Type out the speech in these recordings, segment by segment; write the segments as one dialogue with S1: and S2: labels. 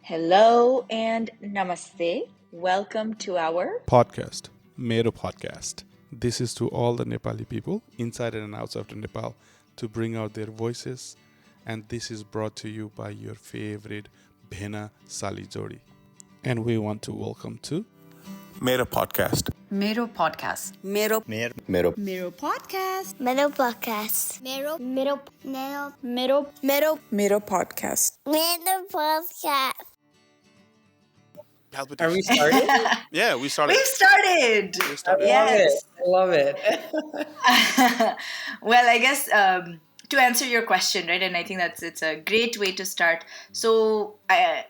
S1: Hello and namaste. Welcome to our
S2: podcast, Mero podcast. This is to all the Nepali people inside and outside of Nepal to bring out their voices, and this is brought to you by your favorite Bhena Sali Jodi. And we want to welcome to Mero podcast.
S3: Mero podcast.
S4: Mero
S5: podcast.
S6: Mero podcast.
S4: Mero podcast.
S6: Mero podcast.
S5: Are we started?
S2: Yeah, we started.
S3: We've started.
S5: Yes. I love it.
S3: Well, I guess to answer your question, right, and I think it's a great way to start. So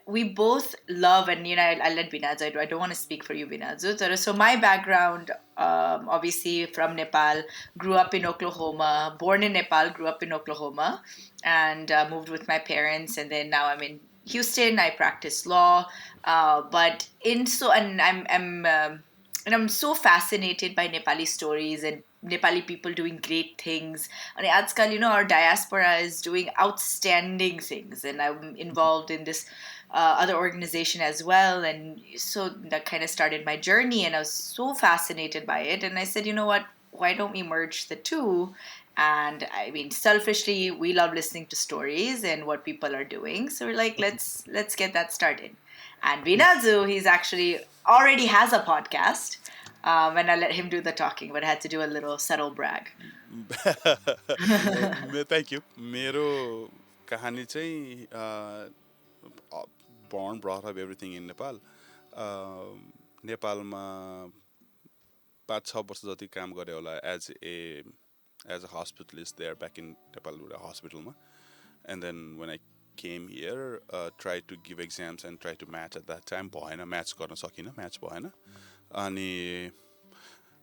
S3: we both love, and I'll let Binazu. I don't want to speak for you, Binazu. So my background, obviously from Nepal, grew up in Oklahoma, born in Nepal, grew up in Oklahoma, and moved with my parents, and then now I'm in Houston. I practice law, I'm so fascinated by Nepali stories and Nepali people doing great things. And આજકાલ, our diaspora is doing outstanding things, and I'm involved in this other organization as well. And so that kind of started my journey, and I was so fascinated by it. And I said, you know what? Why don't we merge the two? And I mean, selfishly, we love listening to stories and what people are doing. So we're like, let's get that started. And Binazu, he's actually already has a podcast. And I let him do the talking, but I had to do a little subtle brag.
S2: Thank you. मेरो कहानी चाहिँ born, brought up, everything in Nepal. नेपालमा 5-6 वर्ष जति काम गरे होला as a hospitalist there back in Nepal hospital. And then when I came here, tried to give exams and tried to match at that time. भएन, match गर्न सकिनँ, match भएन. अनि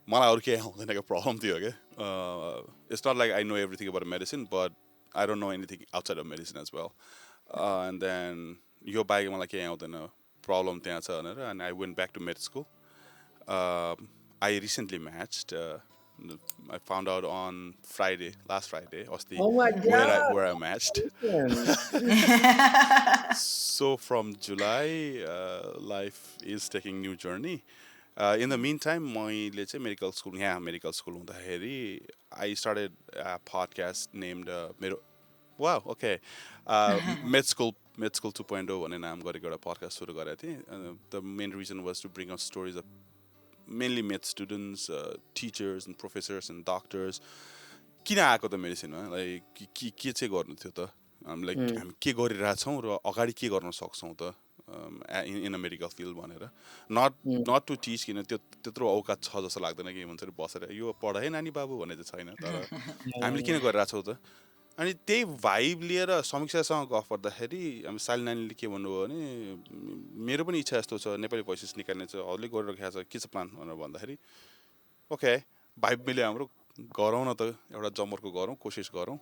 S2: मलाई अरू केही आउँदैन problem थियो के. It's not like I know everything about medicine, but I don't know anything outside of medicine as well. And then यो बाहेक मलाई केही आउँदैन, problem त्यहाँ छ भनेर, and I went back to med school. I recently matched. I found out on last Friday,
S5: Oh my God.
S2: where I matched. So from July, life is taking new journey. In the meantime, मैले चाहिँ medical school हुँदाखेरि I started a podcast named Med School 2.0 भन्ने नाम गरेको एउटा podcast सुरु गरेको थिएँ. The main reason was to bring out stories of mainly med students, teachers and professors and doctors. किन आएको त मेडिसिनमा, लाइक के चाहिँ गर्नु थियो त, हामी के गरिरहेछौँ र अगाडि के गर्न सक्छौँ त in a medical field भनेर. Not to teach, किन त्यत्रो औकात छ जस्तो लाग्दैन कि भन्छ बसेर यो पढ है नानी बाबु भन्ने चाहिँ छैन. तर हामीले किन गरिरहेछौँ त. अनि त्यही भाइब लिएर समीक्षासँग गफ गर्दाखेरि हामी साली नानीले के भन्नुभयो भने मेरो पनि इच्छा यस्तो छ, नेपाली भोइसेस निकाल्ने छ, अरूले गरिरहेको छ, के छ प्लान भनेर भन्दाखेरि ओके भाइब मिल्यो हाम्रो, गरौँ न त, एउटा जमर्को गरौँ, कोसिस गरौँ.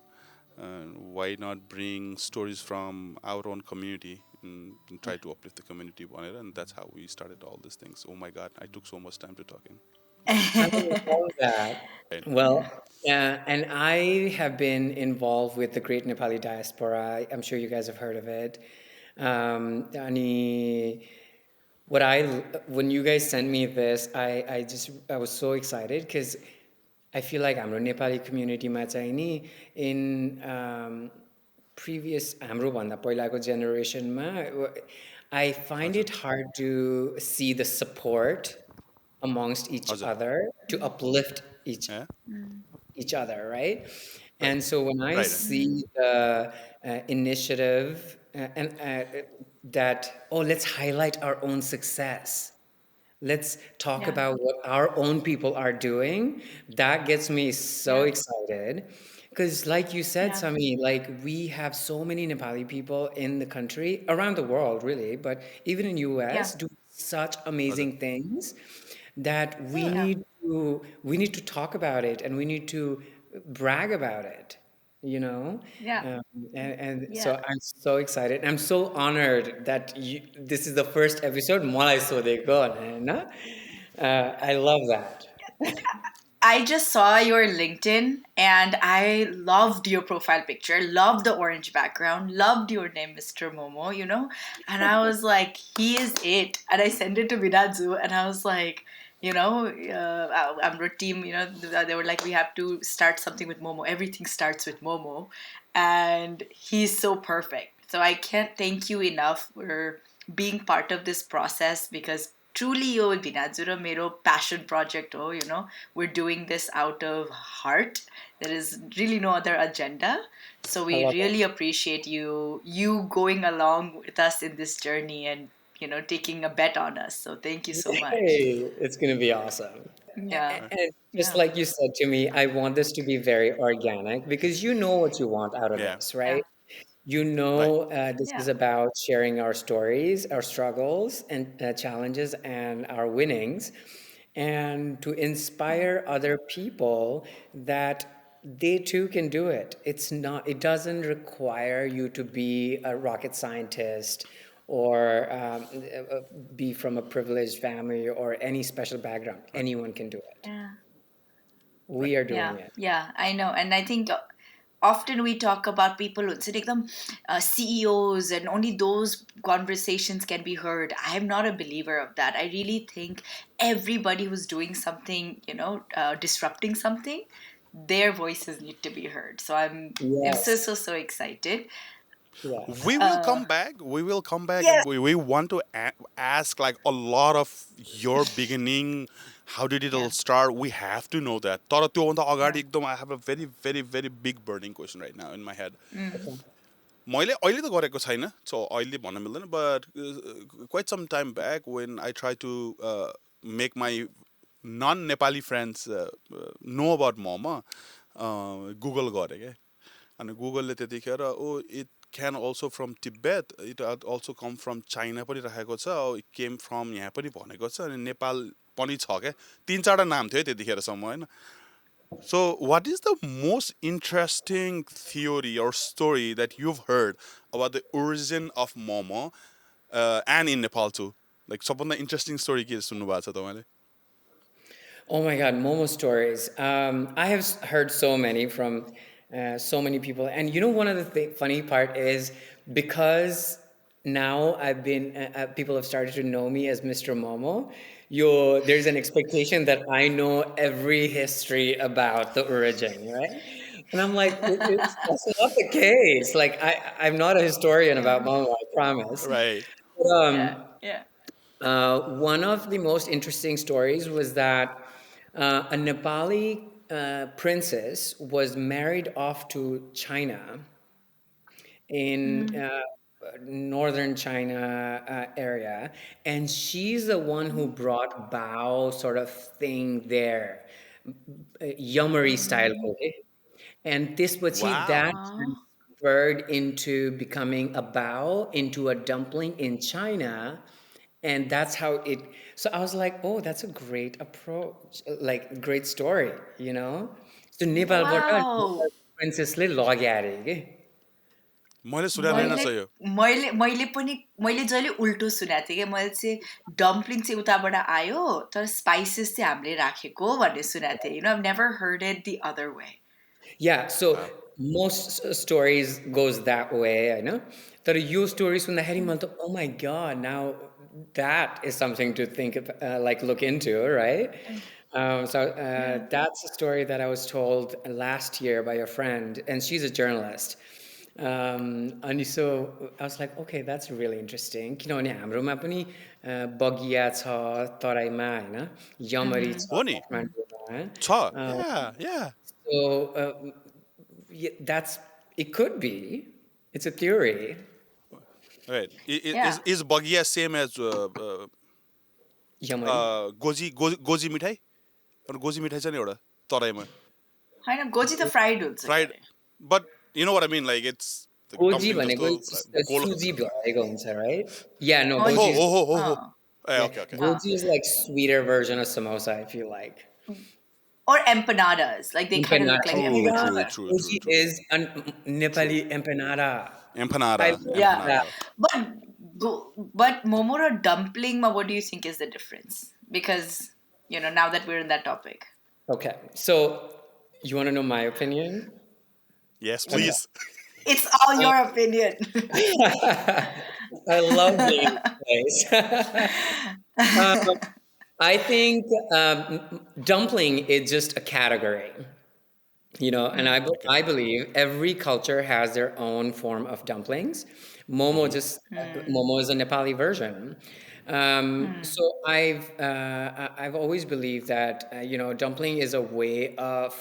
S2: Why not bring stories from our own community and try to uplift the community भनेर, and that's how we started all these things. Oh my God, I took so much time to talk in.
S5: I love that. Well, and I have been involved with the Great Nepali Diaspora. I'm sure you guys have heard of it. Ani, when you guys sent me this, I was so excited because I feel like हाम्रो नेपाली community-मा चाहिँ नि in previous हाम्रो भन्दा पहिलाको generation-मा I find it hard to see the support amongst each other to uplift each other, right? And so when I see the initiative that let's highlight our own success, let's talk about what our own people are doing, that gets me so excited. Because like you said, Sami, like we have so many Nepali people in the country, around the world really, but even in US do such amazing things that we need to talk about it, and we need to brag about it, So I'm so excited. I'm so honored that this is the first episode. I love that.
S3: I just saw your LinkedIn and I loved your profile picture, loved the orange background, loved your name, Mr. Momo, And I was like, he is it. And I sent it to Vinadzu and I was like, our team, they were like, we have to start something with Momo. Everything starts with Momo. And he's so perfect. So I can't thank you enough for being part of this process because truly yo Vinadzu ra mero passion project we're doing this out of heart. There is really no other agenda. So
S5: I
S3: we
S5: love it.
S3: really appreciate you going along with us in this journey and taking a bet on us. So thank you so much.
S5: Hey, it's gonna be awesome.
S3: Yeah.
S5: And just
S3: Yeah.
S5: like you said to me, I want this to be very organic because you know what you want out of
S2: Yeah.
S5: this,
S3: Yeah.
S5: right? You
S2: Right.
S5: know, this is
S3: Yeah.
S5: about sharing our stories, our struggles, and challenges, and our winnings, and to inspire other people that they too can do it. It's not, it doesn't require you to be a rocket scientist or be from a privileged family or any special background.
S2: Right.
S5: Anyone can do it.
S3: Yeah.
S2: Right.
S5: We are
S3: Yeah,
S5: doing it.
S3: yeah, I know. And I think often we talk about people who say them CEOs and only those conversations can be heard. I'm not a believer of that. I really think everybody who's doing something, disrupting something, their voices need to be heard. So I'm so
S5: Yes.
S3: so so excited.
S5: Yes.
S2: We will come back. We will come back, and
S3: Yes.
S2: we want to ask like a lot of your beginning. How did it all
S3: Yeah.
S2: start? We have to know that. तर त्योभन्दा
S3: Yeah.
S2: अगाडि एकदम I have a very very very big burning question right now in my head.
S3: Mm.
S5: Okay.
S2: मैले अहिले त गरेको छैन, so अहिले भन्न मिल्दैन, but quite some time back when I try to make my non-Nepali friends know about momo, Google गरेँ क्या, अनि गुगलले त्यतिखेर it can also from Tibet, it also come from China पनि राखेको छ, इट केम फ्रम यहाँ पनि भनेको छ, अनि नेपाल पनि छ क्या, तिन चारवटा नाम थियो है त्यतिखेरसम्म होइन. So, what is the most interesting theory or story that you've heard about the origin of Momo and in Nepal too? Like, सबभन्दा interesting story के सुन्नु भएको छ तपाईँले?
S5: Oh my God, Momo stories. I have heard so many from so many people, and you know, one of the funny part is because now people have started to know me as Mr. Momo. There's an expectation that I know every history about the origin, right? And I'm like, that's not the case. Like, I'm not a historian about Momo, I promise.
S2: Right.
S5: But,
S3: Yeah. Yeah.
S5: one of the most interesting stories was that a Nepali princess was married off to China in
S3: Mm.
S5: northern China area, and she's the one who brought bao sort of thing there, yummery style
S3: Mm.
S5: cooking. And this what she
S2: Wow.
S5: that
S3: Oh.
S5: transferred into becoming a bao into a dumpling in China, and that's how it. So I was like, oh, that's a great approach, like great story, you know. So Nepalबाट
S3: Wow.
S5: princessले लग्यारे के.
S2: मैले सुनेको थिएन
S3: मैले
S2: सही हो.
S3: मैले मैले पनि मैले जहिले उल्टो सुनेको थिएँ क्या मैले चाहिँ डम्पलिङ चाहिँ उताबाट आयो तर स्पाइसेस चाहिँ हामीले राखेको भन्ने सुनेको थिएँ I've never heard it the other way.
S5: Yeah, so
S2: Wow.
S5: most stories goes that way, I know. तर यो story सुन्दाखेरि मैले त oh my god, now that is something to think of, like look into, right? So
S3: Yeah.
S5: that's a story that I was told last year by a friend, and she's a journalist. And so I was like, okay, that's really interesting. किनभने हाम्रोमा पनि बगिया छ तराईमा होइन, yomari
S3: Mm-hmm.
S5: छ
S2: हो नि.
S5: काठमाडौँमा.
S2: छ. Yeah. Yeah.
S5: So yeah, it could be. It's a theory.
S2: Right.
S3: Yeah.
S2: Is Bagia same as
S5: Yamari.
S2: Goji मिठाई? अनि गोजी मिठाई छ नि एउटा तराईमा.
S3: होइन गोजी त फ्राइड हुन्छ के
S2: Fried.
S3: अरे
S2: But you know what I mean? Like it's the
S5: Goji
S2: dumpling
S5: भनेको
S2: जस्तो गोल.
S5: सुजी भएको हुन्छ, right? Yeah, no,
S3: हो
S2: Oh,
S5: goji is
S2: oh, oh, oh, oh.
S3: Uh
S2: Eh,
S5: yeah,
S2: okay, okay.
S3: Uh
S5: goji is like sweeter version of samosa, I feel like.
S3: or empanadas like they kind of look
S5: Empanada.
S3: like
S5: Oh my
S2: True,
S5: god,
S2: true,
S3: empanada.
S2: true, true,
S5: goji
S2: true,
S5: is an
S2: true.
S5: Nepali empanada. I
S2: Empanada,
S5: love
S3: Yeah,
S5: that.
S2: empanada.
S3: but but momo or dumpling what do you think is the difference because now that we're in that topic.
S5: Okay, so you want to know my opinion?
S2: Yes,
S5: Okay.
S2: please.
S3: It's all your opinion.
S5: I love being in this place. I think dumpling is just a category, and
S2: Okay.
S5: I believe every culture has their own form of dumplings.
S2: Mm-hmm.
S5: Momo is a Nepali version. So I've always believed that dumpling is a way of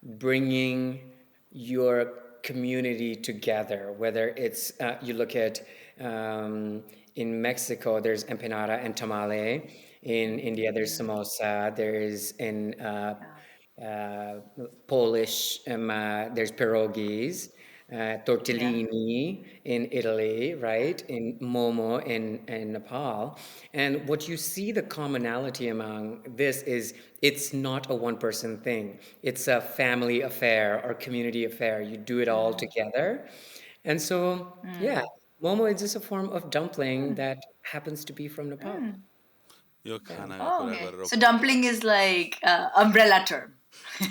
S5: bringing your community together. Whether it's you look at in Mexico, there's empanada and tamale. In India, there's samosa. There's in uh, Polish, there's pierogies,
S3: Yeah.
S5: tortellini in Italy, right? In momo in Nepal. And what you see the commonality among this is it's not a one person thing. It's a family affair or community affair. You do it all together. And so, yeah, momo is just a form of dumpling that happens to be from Nepal.
S2: Yo
S5: Yeah.
S2: खानाको
S3: Oh,
S2: कुरा
S3: okay.
S2: गरेर
S3: So dumpling is like umbrella term.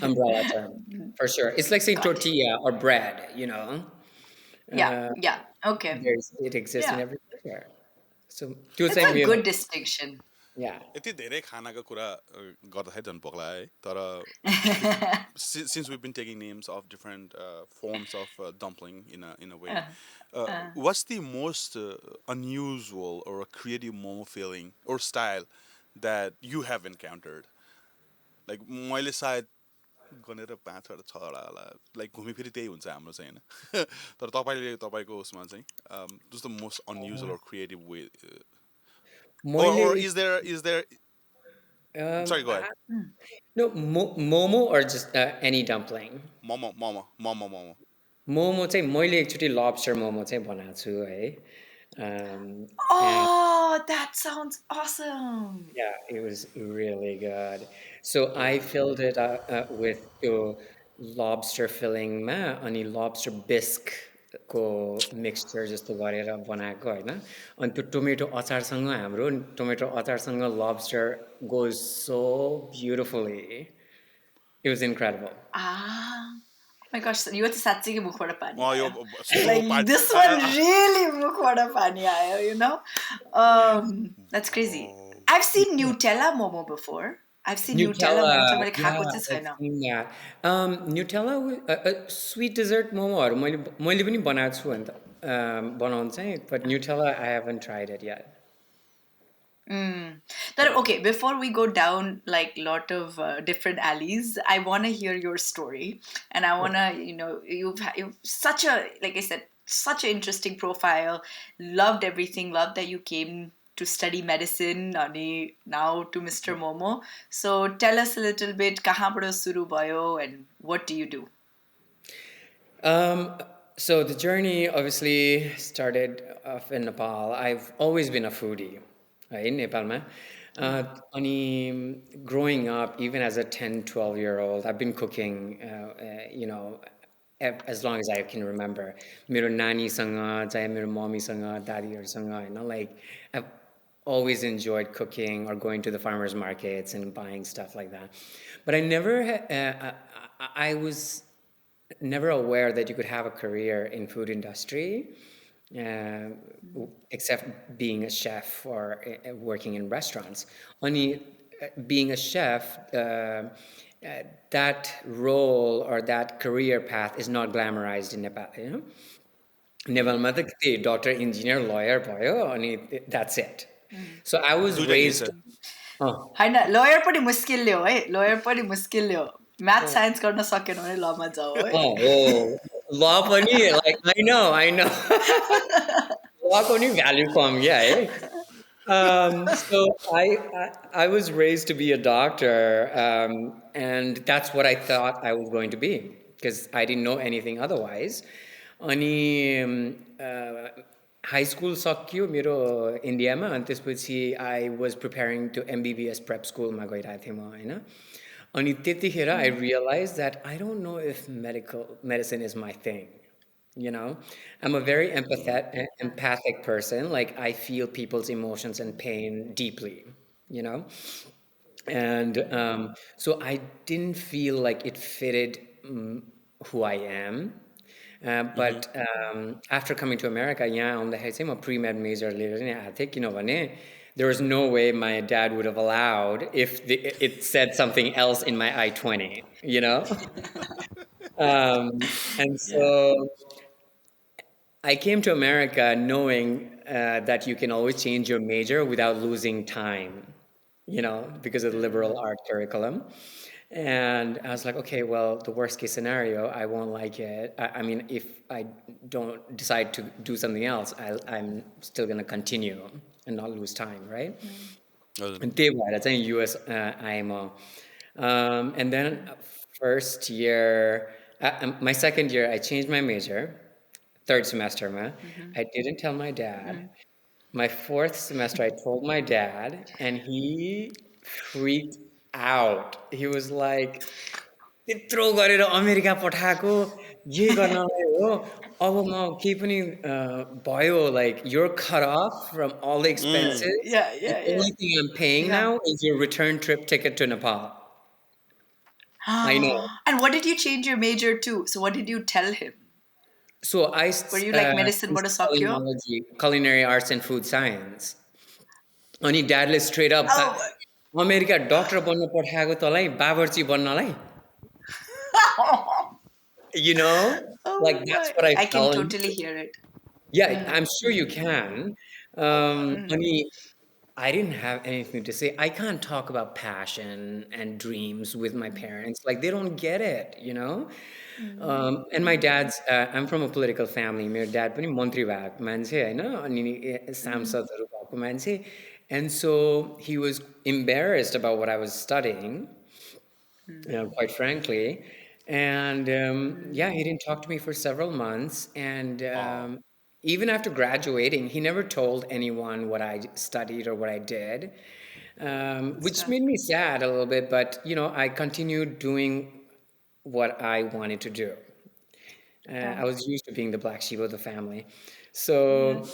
S5: Umbrella term, for sure. It's like saying
S3: Got it.
S5: tortilla or bread.
S3: Yeah.
S5: Uh,
S3: Yeah. Okay.
S5: it exists in
S3: Yeah.
S5: every culture. So त्यो
S3: It's
S5: चाहिँ
S3: a
S5: मेरो
S3: good distinction.
S5: yeah.
S2: यति धेरै खानाको कुरा गर्दाखेरि झन् पोग्ला है तर since we've been taking names of different forms of dumpling in a way, what's the most unusual or a creative momo feeling or style that you have encountered? Like मैले सायद गनेर 5 वटा 6 वटा होला लाइक घुमिफिरी त्यही हुन्छ हाम्रो चाहिँ होइन तर तपाईँले तपाईँको उसमा चाहिँ just the most unusual or creative way or
S5: मैले
S2: is there sorry go ahead.
S5: I- no momo or just any dumpling.
S2: Momo.
S5: Momo चाहिँ मैले एकचोटि लब्स्टर मोमो चाहिँ बनाएको छु है. And
S3: Oh, that sounds awesome.
S5: yeah, it was really good. So I filled it with त्यो lobster filling मा अनि lobster bisque को mixture जस्तो गरेर बनाएको होइन. अनि त्यो टोमेटो अचारसँग हाम्रो tomato अचारसँग lobster goes so beautifully. It was incredible.
S3: Ah. Oh my gosh, यो त साँच्चीकै मुखबाट पानी
S2: यो
S3: आयो.
S2: यस्तो
S3: Like this one really मुखबाट पानी आयो. That's crazy. I've seen Nutella momo before. I've seen Nutella momo
S5: Nutella,
S3: तर मैले
S5: yeah,
S3: खाएको चाहिँ
S5: I've
S3: छैन.
S5: seen that. Nutella, sweet dessert मोमोहरू मैले पनि बनाएको छु अन्त बनाउनु चाहिँ, but Nutella I haven't tried it yet.
S3: But okay, before we go down like lot of different alleys, I want to hear your story, and I want to, you've such a, like I said, such an interesting profile. Loved everything. Loved that you came to study medicine. Ani now to Mr. Momo. So tell us a little bit. Kahaबाट सुरु भयो and what do you do?
S5: So the journey obviously started off in Nepal. I've always been a foodie, in Nepalमा. Ani growing up, even as a 10, 12-year-old, I've been cooking, as long as I can remember. मेरो नानीसँग, चाहे मेरो मम्मीसँग, दादीहरूसँग, like I've always enjoyed cooking or going to the farmers markets and buying stuff like that. But I was never aware that you could have a career in food industry, uh, except being a chef or working in restaurants. Only being a chef, that role or that career path is not glamorized in Nepal. Nepalमा त त्यही doctor, engineer, lawyer भयो अनि that's it. So I was
S2: दुइटा के
S5: raised.
S2: छ
S3: होइन lawyer पनि मुस्किलले हो है. Lawyer पनि मुस्किलले हो. Math science गर्न सकेन भने लमा जाऊ है.
S5: Oh, law पनि like I know. Law पनि value कम क्या है. So I was raised to be a doctor, and that's what I thought I was going to be because I didn't know anything otherwise. अनि high school सक्यो मेरो इन्डियामा अनि त्यसपछि I was preparing to MBBS prep school मा गइरहेको थिएँ म होइन. अनि त्यतिखेर I realized that I don't know if medicine is my thing. I'm a very empathic person. Like I feel people's emotions and pain deeply. you know And so I didn't feel like it fitted who I am.
S2: Mm-hmm.
S5: But after coming to America, यहाँ आउँदाखेरि चाहिँ म pre-med major लिएर नै आएको थिएँ किनभने there was no way my dad would have allowed if it said something else in my I-20, you know? And
S1: Yeah.
S5: so I came to America knowing that you can always change your major without losing time, because of the liberal art curriculum. And I was like, okay, well, the worst case scenario, I won't like it. I mean, if I don't decide to do something else, I'm still going to continue and not lose time, right? And त्यही भएर चाहिँ US आएँ म. And then first year, my second year, I changed my major. Third semester, I didn't tell my dad. My fourth semester, I told my dad, and he freaked out. He was like, त्यत्रो गरेर America पठाएको यही गर्नलाई हो अब म केही पनि भयो like you're cut off from all the expenses.
S1: Yeah,
S5: The
S1: yeah, yeah.
S5: only thing I'm paying
S1: Yeah.
S5: now is your return trip ticket to Nepal. I know.
S3: And what did you change your major to? So what did you tell him?
S5: So I
S3: Were you like medicine
S5: used
S3: what a sakyo?
S5: culinology, culinary arts and food science. अनि ड्याडले straight up
S3: Oh,
S5: America doctor बन्न पठाएको तँलाई बाबर्ची बन्नलाई you know like
S3: oh
S5: that's
S3: my.
S5: what I
S3: I can
S5: fell
S3: totally
S5: into.
S3: hear it.
S5: Yeah, I'm sure you can. I mean, I didn't have anything to say. I can't talk about passion and dreams with my parents. Like, they don't get it, you know? And my dad's, I'm from a political family. मेरो dad पनि मन्त्री भएको मान्छे होइन अनि सांसदहरू भएको मान्छे. And so he was embarrassed about what I was studying, quite frankly. And yeah, he didn't talk to me for several months. And
S2: Aw.
S5: even after graduating, he never told anyone what I studied or what I did, which made me sad a little bit. But, I continued doing what I wanted to do. I was used to being the black sheep of the family. So,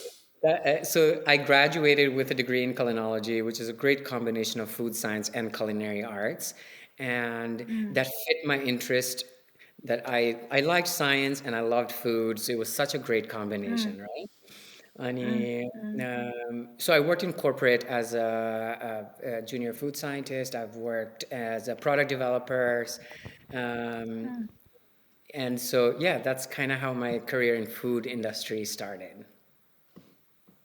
S5: so I graduated with a degree in culinology, which is a great combination of food science and culinary arts. And that fit my interest that I liked science and I loved food. So it was such a great combination, right? Ani, so I worked in corporate as a junior food scientist. I've worked as a product developer. Um, and so, yeah, that's kind of how my career in food industry started.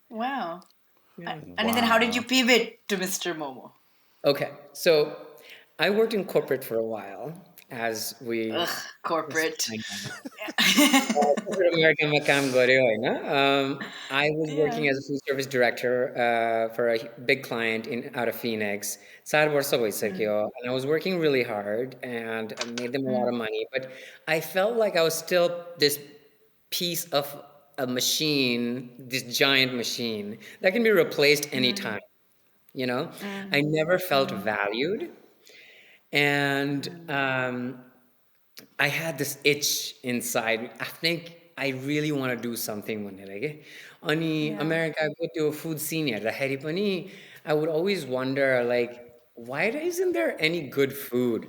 S3: Wow.
S5: Yeah.
S3: And then how did you
S2: Wow.
S3: pivot to Mr. Momo?
S5: Okay, so I worked in corporate for a while, as
S3: Ugh, corporate.
S5: I know. Corporate Americaमा काम गर्यो होइन. I was working as a food service director for a big client out of Phoenix. 4 वर्ष भइसक्यो, and I was working really hard and I made them a lot of money, but I felt like I was still this piece of a machine, this giant machine that can be replaced anytime. I never felt valued, and I had this itch inside. I think I really want to do something भनेर के. अनि अमेरिकाको त्यो food scene हेर्दाखेरि पनि I would always wonder like why isn't there any good food?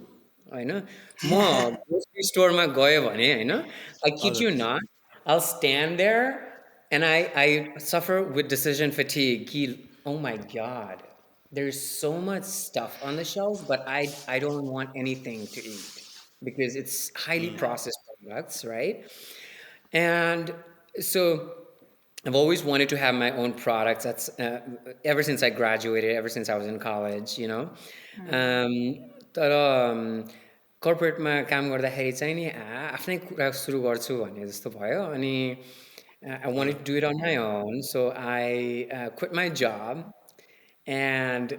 S5: होइन म grocery storeमा गयो भने होइन I kid you not, I'll stand there and I suffer with decision fatigue कि oh my god, there's so much stuff on the shelves, but I don't want anything to eat because it's highly processed products, right? And so I've always wanted to have my own products. That's ever since I graduated, ever since I was in college, तर कर्पोरेटमा काम गर्दाखेरि चाहिँ नि आफ्नै कुरा सुरु गर्छु भन्ने जस्तो भयो अनि I wanted to do it on my own, so I quit my job and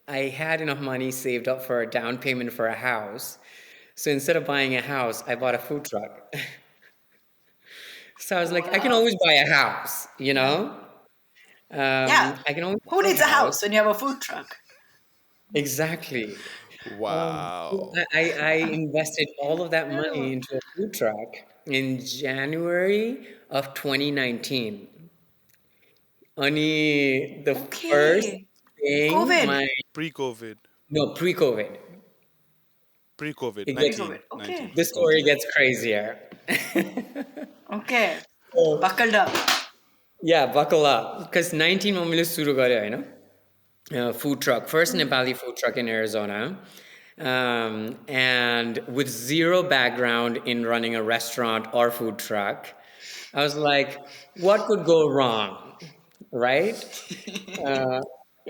S5: I had enough money saved up for a down payment for a house. So instead of buying a house, I bought a food truck. So I was like, I can always buy a house,
S3: Yeah.
S5: I can always
S3: Who
S5: buy
S3: needs a house when you have a food truck?
S5: Exactly. So
S2: Wow.
S5: I invested all of that money into a food truck in January of 2019. Only the first
S3: Okay.
S5: thing
S3: COVID.
S5: my
S2: Pre-COVID.
S5: No, pre-COVID.
S2: Pre-COVID,
S5: It gets
S3: Pre-COVID.
S2: 19,
S3: Okay.
S2: 19.
S5: the story
S2: Okay.
S5: gets crazier.
S3: Okay.
S5: So,
S3: Buckled up.
S5: yeah, buckle up. Because 19 मा मैले सुरु गरेँ होइन food truck, first Nepali food truck in Arizona. And with zero background in running a restaurant or food truck, I was like, what could go wrong? Right? Uh,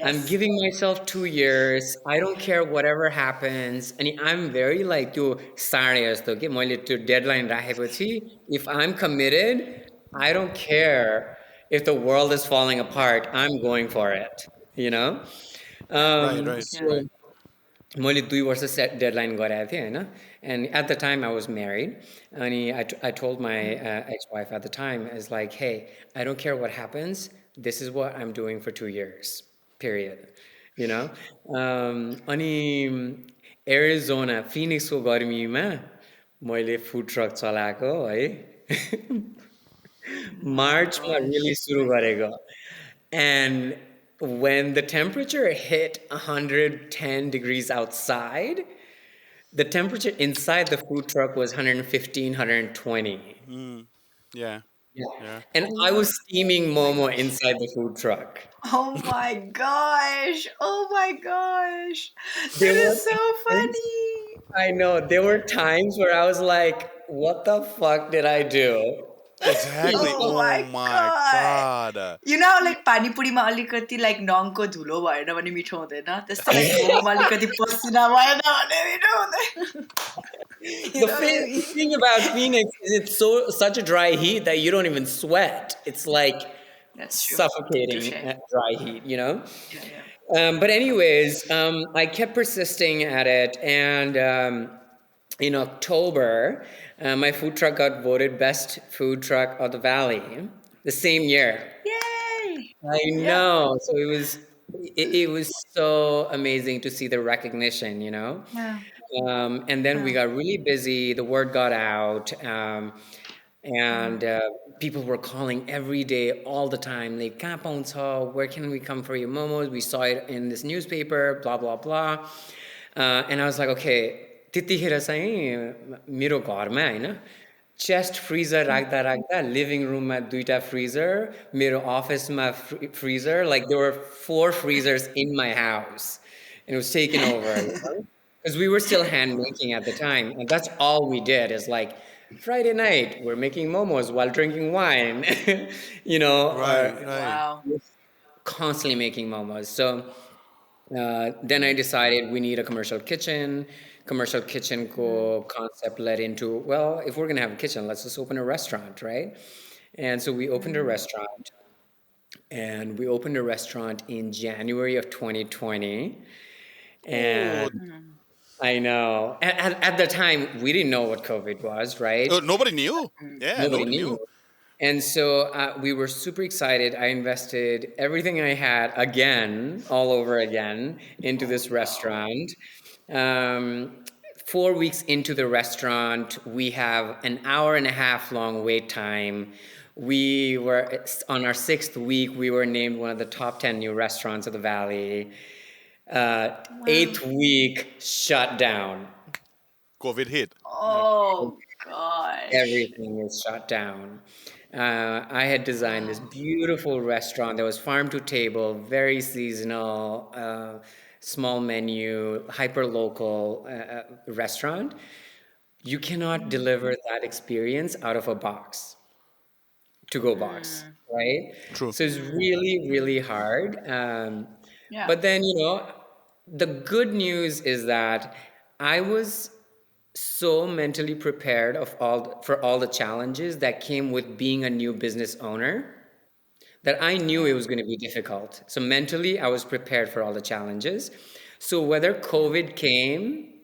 S5: I'm
S3: Yes.
S5: giving myself 2 years. I don't care whatever happens. And I'm very like त्यो साढे जस्तो कि मैले त्यो deadline राखेपछि if I'm committed, I don't care if the world is falling apart. I'm going for it, you know?
S2: Right, right,
S3: Yeah.
S5: So
S2: right.
S5: मैले 2 वर्ष set deadline गराएको थिएँ होइन and at the time I was married अनि I told my ex wife at the time is like hey I don't care what happens this is what I'm doing for 2 years period you know अनि Arizona फिनिक्सको गर्मीमा मैले food truck चलाएको है
S3: My
S5: मार्चमा
S3: gosh.
S5: Really सुरु गरेको and when the temperature hit 110 degrees outside, the temperature inside the food truck was 115, 120.
S2: Mm, yeah,
S5: Yeah.
S2: yeah.
S5: And I
S3: Oh
S5: was steaming
S3: my
S5: momo
S3: gosh.
S5: inside the food truck.
S3: Oh my gosh. Oh my gosh. That
S5: There were
S3: is so
S5: times,
S3: funny.
S5: I know, there were times where I was like, what the fuck did I do? You
S2: Exactly.
S3: Oh
S5: know?
S2: Oh
S3: my
S2: my
S3: god.
S2: God.
S3: You know like पानीपुरीमा अलिकति like नङको धुलो भएन भने मिठो हुँदैन त्यस्तै like मोमोमा अलिकति पसिना भएन भने मिठो हुँदैन You
S5: The,
S3: know what I
S5: the
S3: mean?
S5: thing about Phoenix is it's such a dry heat that you don't even sweat. It's like
S3: That's true.
S5: suffocating
S3: Touche.
S5: at dry heat, you know?
S3: Yeah, yeah.
S5: But anyways, I kept persisting at it, and in October, my food truck got voted best food truck of the valley the same year.
S3: Yay!
S5: I
S3: Yeah.
S5: know, so it was so amazing to see the recognition, you know.
S3: Yeah.
S5: And then we
S3: Yeah.
S5: got really busy. The word got out, and people were calling every day, all the time. Like, "Kahan pauncha? Where can we come for your momos? We saw it in this newspaper, blah blah blah." And I was like, okay, त्यतिखेर चाहिँ मेरो घरमा होइन chest freezer राख्दा राख्दा living रुममा 2टा freezer मेरो अफिसमा freezer like there were 4 freezers in my house and it was taken over, you know? Because we were still hand making at the time, and that's all we did is like Friday night we're making momos while drinking wine, you know,
S2: Right,
S5: or
S2: right.
S3: Wow.
S5: constantly making momos. So then I decided we need a commercial kitchen. Commercial kitchen ko concept led into, well, if we're gonna have a kitchen, let's just open a restaurant, right? And so we opened a restaurant, and we opened a restaurant in January of 2020.
S2: Oh,
S5: And I know. At the time, we didn't know what COVID was, right?
S2: nobody knew. Yeah,
S5: Nobody
S2: nobody
S5: knew.
S2: knew.
S5: And so we were super excited. I invested everything I had again, all over again, into this restaurant. Um, 4 weeks into the restaurant, we have an hour and a half long wait time. We were on our 6th week. We were named one of the top 10 new restaurants of the valley.
S3: Wow.
S5: 8th week, shut down.
S2: COVID hit.
S3: Oh gosh.
S5: Everything is shut down. I had designed this
S3: Wow.
S5: beautiful restaurant that was farm to table, very seasonal, small menu, hyper local restaurant. You cannot deliver that experience out of a box, to go box, right?
S2: True.
S5: So it's really, really hard.
S3: Yeah.
S5: But then, the good news is that I was so mentally prepared for all the challenges that came with being a new business owner that I knew it was going to be difficult. So mentally, I was prepared for all the challenges. So whether COVID came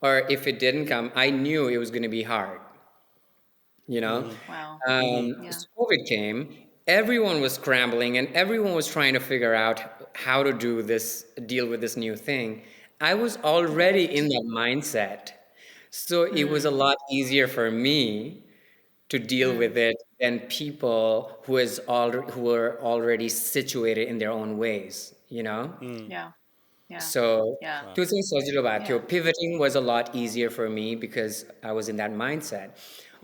S5: or if it didn't come, I knew it was going to be hard, you know?
S3: Wow. Yeah.
S5: So COVID came, everyone was scrambling and everyone was trying to figure out how to deal with this new thing. I was already in that mindset. So it was a lot easier for me to deal with it than people who were already situated in their own ways, you know?
S3: Yeah. Yeah.
S5: So
S3: Yeah.
S5: त्यो चाहिँ सजिलो भएको थियो.
S3: Yeah.
S5: Pivoting was a lot easier for me because I was in that mindset.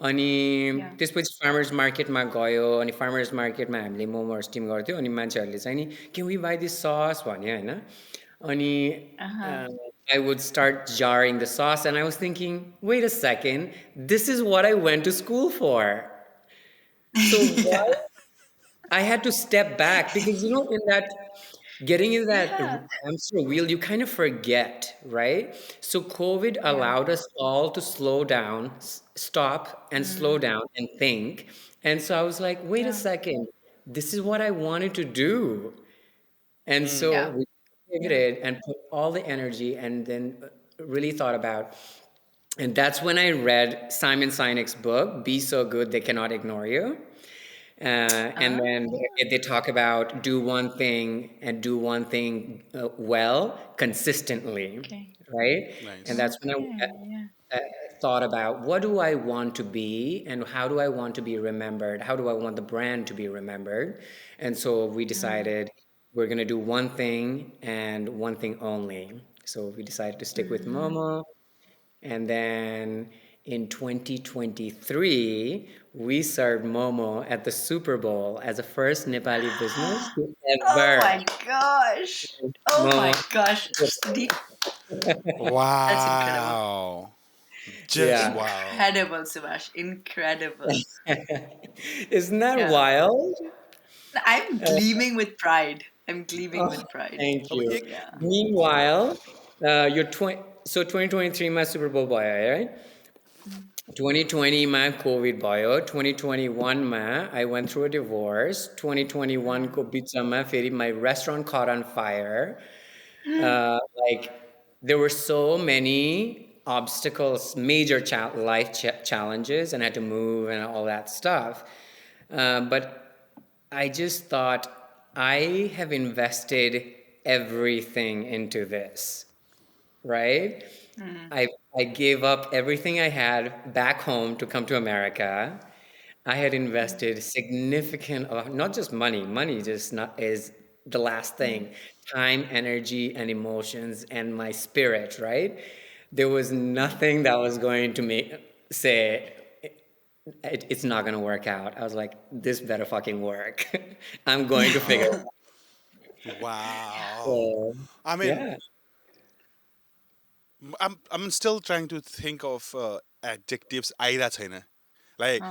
S5: अनि
S3: Yeah.
S5: त्यसपछि farmers marketमा गयो अनि farmers marketमा हामीले मोमोहरू स्टिम गर्थ्यौँ अनि मान्छेहरूले चाहिँ नि can we buy this sauce भन्यो होइन अनि
S3: Uh-huh.
S5: I would start jarring the sauce and I was thinking wait a second, this is what I went to school for. So why
S3: Yeah.
S5: I had to step back because in that getting in that
S3: Yeah.
S5: hamster wheel, you kind of forget, right? So COVID
S3: Yeah.
S5: allowed us all to slow down, stop and slow down and think. And so I was like, wait a
S3: Yeah.
S5: second, this is what I wanted to do. And so
S3: Yeah.
S5: we pivoted and put all the energy and then really thought about, and that's when I read Simon Sinek's book, Be So Good They Cannot Ignore You. And
S3: Ah.
S5: then they talk about do one thing and do one thing well consistently,
S3: Okay.
S5: right? And
S2: Nice.
S5: that's when
S3: Okay. Yeah.
S5: I thought about what do I want to be and how do I want to be remembered? How do I want the brand to be remembered? And so we decided we're going to do one thing and one thing only. So we decided to stick with Momo. And then in 2023, we served Momo at the Super Bowl as the first Nepali business to
S3: Oh
S5: ever.
S3: my gosh. Oh my
S5: Momo.
S3: gosh. That's incredible.
S2: Wow. Just
S5: Yeah.
S2: wow.
S3: Incredible, Subash. Incredible.
S5: Isn't that
S3: Yeah.
S5: wild?
S3: I'm gleaming with pride. I'm gleaming
S5: Oh,
S3: with pride.
S5: thank
S2: अब
S5: you.
S2: एक
S3: Yeah.
S5: Meanwhile, so 2023 my Super Bowl boy, right? 2020 मा COVID भयो 2021 मा I went through a divorce 2021 को बिचमा फेरि my restaurant caught on fire. Like there were so many obstacles, major life challenges, and I had to move and all that stuff. But I just thought I have invested everything into this, right? I gave up everything I had back home to come to America. I had invested significant, not just money. Money just not is the last thing. Time, energy, and emotions, and my spirit. Right? There was nothing that was going to say it's not going to work out. I was like, this better fucking work. I'm going to figure it out.
S2: Wow.
S5: So,
S2: I mean,
S5: yeah.
S2: I'm still trying to think of adjectives आइरा छैन. Like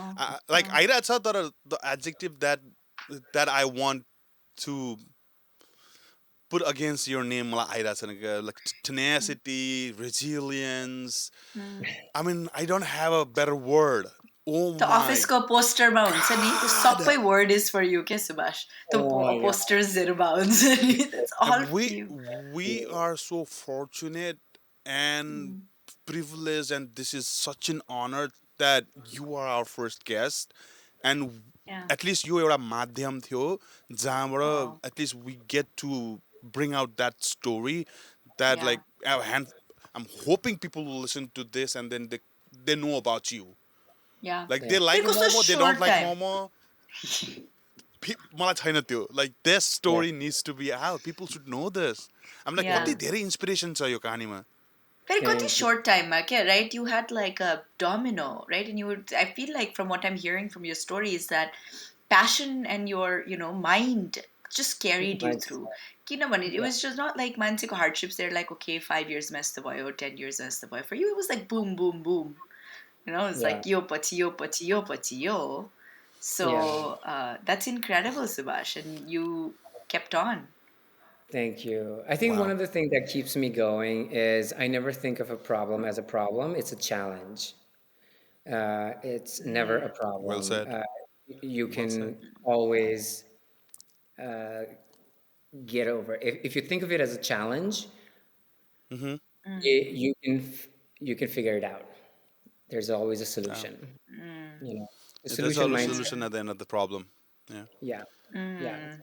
S2: like आइरा छ तर the adjective that I want to put against your name मलाई आइरा छैन के like tenacity, resilience. I mean, I don't have a better word. Oh
S3: The
S2: my
S3: office को पोस्टरमा हुन्छ नि त्यो सबै
S2: God.
S3: word is for you के सुभाष त्यो
S5: Oh, yeah.
S3: पोस्टर्सहरुमा हुन्छ नि that's all
S2: And
S3: for you.
S2: we are so fortunate and privileged, and this is such an honor that you are our first guest. And
S3: Yeah.
S2: at least you एउटा माध्यम थियो जहाँबाट
S3: Oh.
S2: at least we get to bring out that story that
S3: Yeah.
S2: like I'm hoping people will listen to this and then they know about you.
S3: Yeah.
S2: Like they like
S3: Because
S2: Momo, they don't
S3: short
S2: like
S3: time.
S2: Momo. मलाई छैन त्यो like this story needs to be out. People should know this. I'm like
S3: Yeah.
S2: कति धेरै inspiration छ यो कहानीमा.
S3: Very
S5: Thank
S3: कति
S5: you.
S3: short time क्या right you had like a domino right and you would I feel like from what I'm hearing from your story is that passion and your mind just carried you
S5: Nice.
S3: through किनभने it was just not like मान्छेको hardships they're like okay 5 years मा यस्तो भयो 10 years मा यस्तो भयो for you it was like boom boom boom it's like yo पछि yo पछि yo पछि yo so that's incredible Subash and you kept on.
S5: Thank you. I think one
S2: Wow.
S5: of the things that keeps me going is I never think of a problem as a problem. It's a challenge. It's never a problem.
S2: Well said.
S5: You
S2: Well
S5: can
S2: said.
S5: always get over. If you think of it as a challenge, you can figure it out. There's always a solution. The
S2: There's
S5: solution
S2: always a
S5: mindset.
S2: solution at the end of the problem. Yeah.
S5: Yeah, yeah.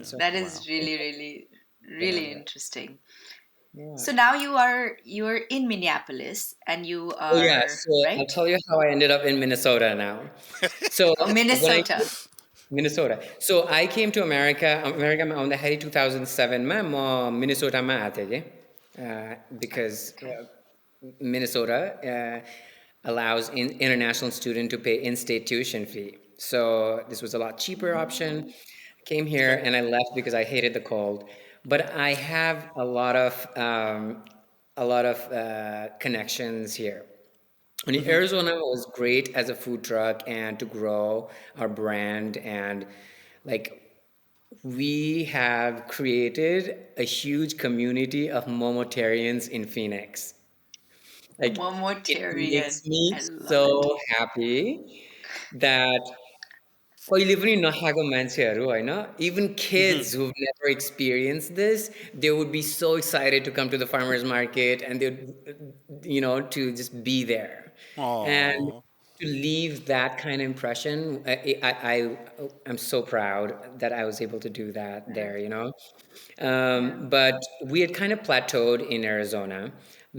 S5: So,
S3: That is really
S5: Yeah.
S3: interesting.
S5: yeah.
S3: So now you're in Minneapolis and you are
S5: Oh yeah, so I'll
S3: right?
S5: tell you how I ended up in Minnesota now. So when I
S3: Minnesota.
S5: Minnesota. So I came to America on the 2007 ma Minnesota ma aate because Minnesota allows international student to pay in-state tuition fee. So this was a lot cheaper option. Came here
S2: Okay.
S5: and I left because I hated the cold. But I have a lot of connections here. I mean,
S2: Mm-hmm.
S5: Arizona was great as a food truck and to grow our brand and like we have created a huge community of momotarians in Phoenix. Like it
S3: Momotarian.
S5: makes me
S3: I love it.
S5: so happy that कहिले पनि नखाएको मान्छेहरू होइन even
S2: Mm-hmm.
S5: kids who've never experienced this they would be so excited to come to the farmers market and they would to just be there and
S2: Oh.
S5: to leave that kind of impression I'm so proud that I was able to do that
S3: Yeah.
S5: there
S3: Yeah.
S5: but we had kind of plateaued in Arizona.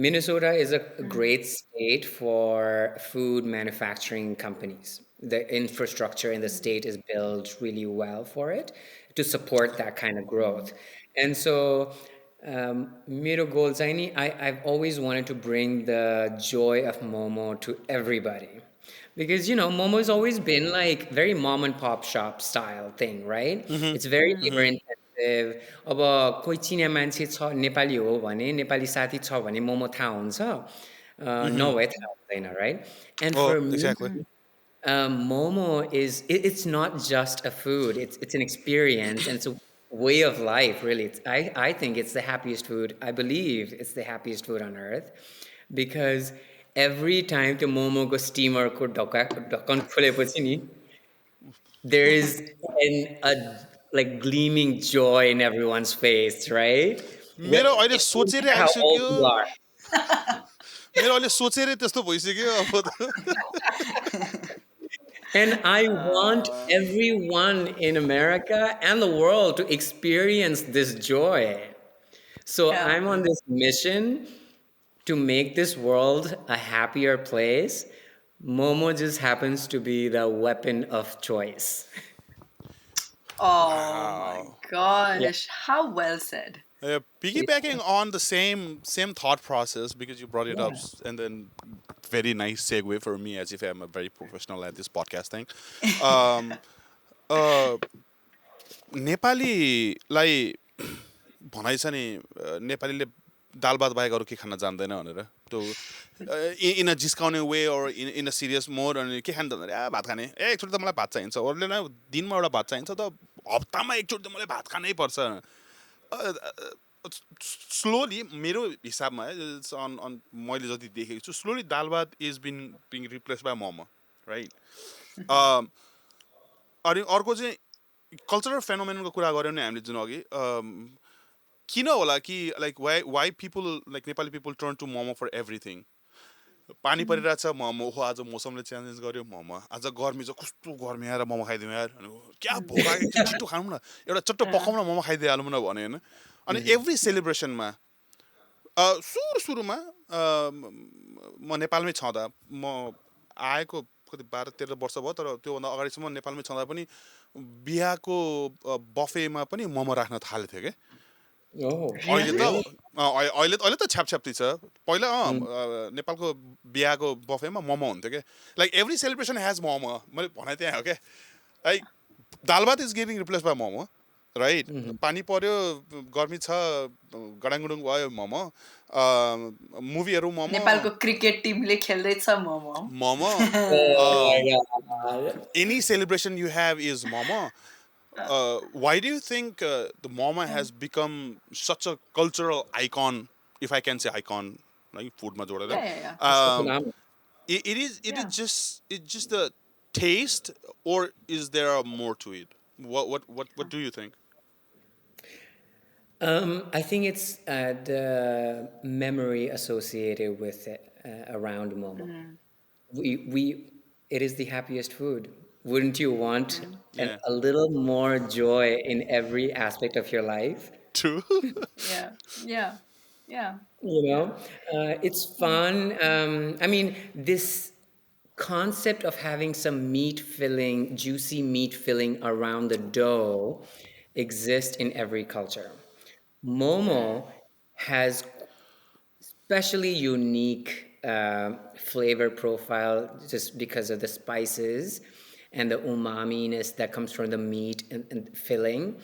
S5: Minnesota is a
S3: Mm.
S5: great state for food manufacturing companies. The infrastructure in the state is built really well for it to support that kind of growth. And so, मेरो goal चाहिँ नि, I've always wanted to bring the joy of Momo to everybody. Because, Momo has always been like very mom and pop shop style thing, right?
S2: Mm-hmm.
S5: It's very labor
S2: Mm-hmm.
S5: intensive. अब कोही चिने मान्छे छ नेपाली हो भने नेपाली साथी छ भने मोमो थाहा हुन्छ
S2: Mm-hmm.
S5: नभए थाहा हुँदैन right and
S2: Oh,
S5: for me
S2: exactly.
S5: momo it's not just a food it's an experience and it's a way of life really I think it's the happiest food I believe it's the happiest food on earth because every time the momo को steamer को ढक्कन खोलेपछि नि there is a like gleaming joy in everyone's face, right?
S2: मेरो अहिले
S5: It doesn't
S2: सोचेरै
S5: matter how old
S2: आइसक्यो
S5: you are.
S2: मेरो अहिले सोचेरै त्यस्तो भइसक्यो अब त
S5: And I want everyone in America and the world to experience this joy. So
S3: Yeah.
S5: I'm on this mission to make this world a happier place. Momo just happens to be the weapon of choice.
S3: Oh my
S2: Wow.
S5: Yeah.
S3: gosh. How well said.
S2: Piggybacking on the same thought process because you brought it up,
S5: Yeah.
S2: and then very nice segue for me as if I'm a very professional at this podcast thing. Um, uh, नेपालीलाई भनाइ छ नि नेपालीले दाल भात बाहेक अरू के खान जान्दैन भनेर त्यो इन अ जिस्काउने वे अर इन अ सिरियस मोड अनि के खानु जान्दैन भात खाने एकचोटि त मलाई भात चाहिन्छ अरूले न दिनमा एउटा भात चाहिन्छ त हप्तामा एकचोटि त मलाई भात खानै पर्छ स्लोली मेरो हिसाबमा मैले जति देखेको छु स्लोली दाल भात is being replace by momo right अनि अर्को चाहिँ कल्चरल फेनोमेननको कुरा गऱ्यौँ नि हामीले जुन अघि किन होला कि like why people like Nepali people turn to momo for everything पानी परिरहेछ मोमो हो आज मौसमले चेन्जेस गर्यो मोमो आज गर्मी छ कस्तो गर्मी आएर मोमो खाइदिउँ यार क्या भोक एकछिन छिटो खाऊँ न एउटा चट्टो पकाउँ न मोमो खाइदिइहालौँ न भने होइन अनि एभ्री सेलिब्रेसनमा सुरुमा म नेपालमै छँदा म आएको कति 12-13 वर्ष भयो तर त्योभन्दा अगाडिसम्म नेपालमै छँदा पनि बिहाको बफेमा पनि मोमो राख्न थालेको थियो क्या
S5: Oh,
S2: अहिले त
S5: really?
S2: अहिले त छ्यापछ्याप्ती छ पहिला नेपालको बिहाको बफेमा मोमो हुन्थ्यो क्या like every celebration hedge momo मैले भने त्यहाँ हो क्या लाइक दाल भात is getting replace by momo right पानी पर्यो गर्मी छ गडाङगुडुङ भयो मोमो मुभीहरू मोमो
S3: नेपालको क्रिकेट टिमले खेल्दैछ momo
S2: momo
S5: Oh my God.
S2: any celebration you have is momo. Why do you think the momo has become such a cultural icon, if I can say icon, like food ma jodera?
S3: Yeah, yeah, yeah.
S5: It's so phenomenal.
S2: It
S3: Yeah.
S2: is just the taste, or is there more to it? What do you think?
S5: I think it's the memory associated with it around Momo. It is the happiest food. Wouldn't you want
S2: Yeah,
S5: a little more joy in every aspect of your life?
S2: true.
S3: Yeah. Yeah. Yeah.
S5: You
S3: Yeah.
S5: know, it's fun. I mean, this concept of having some meat filling, juicy meat filling around the dough exists in every culture. Momo has especially unique flavor profile just because of the spices and the umami-ness that comes from the meat and filling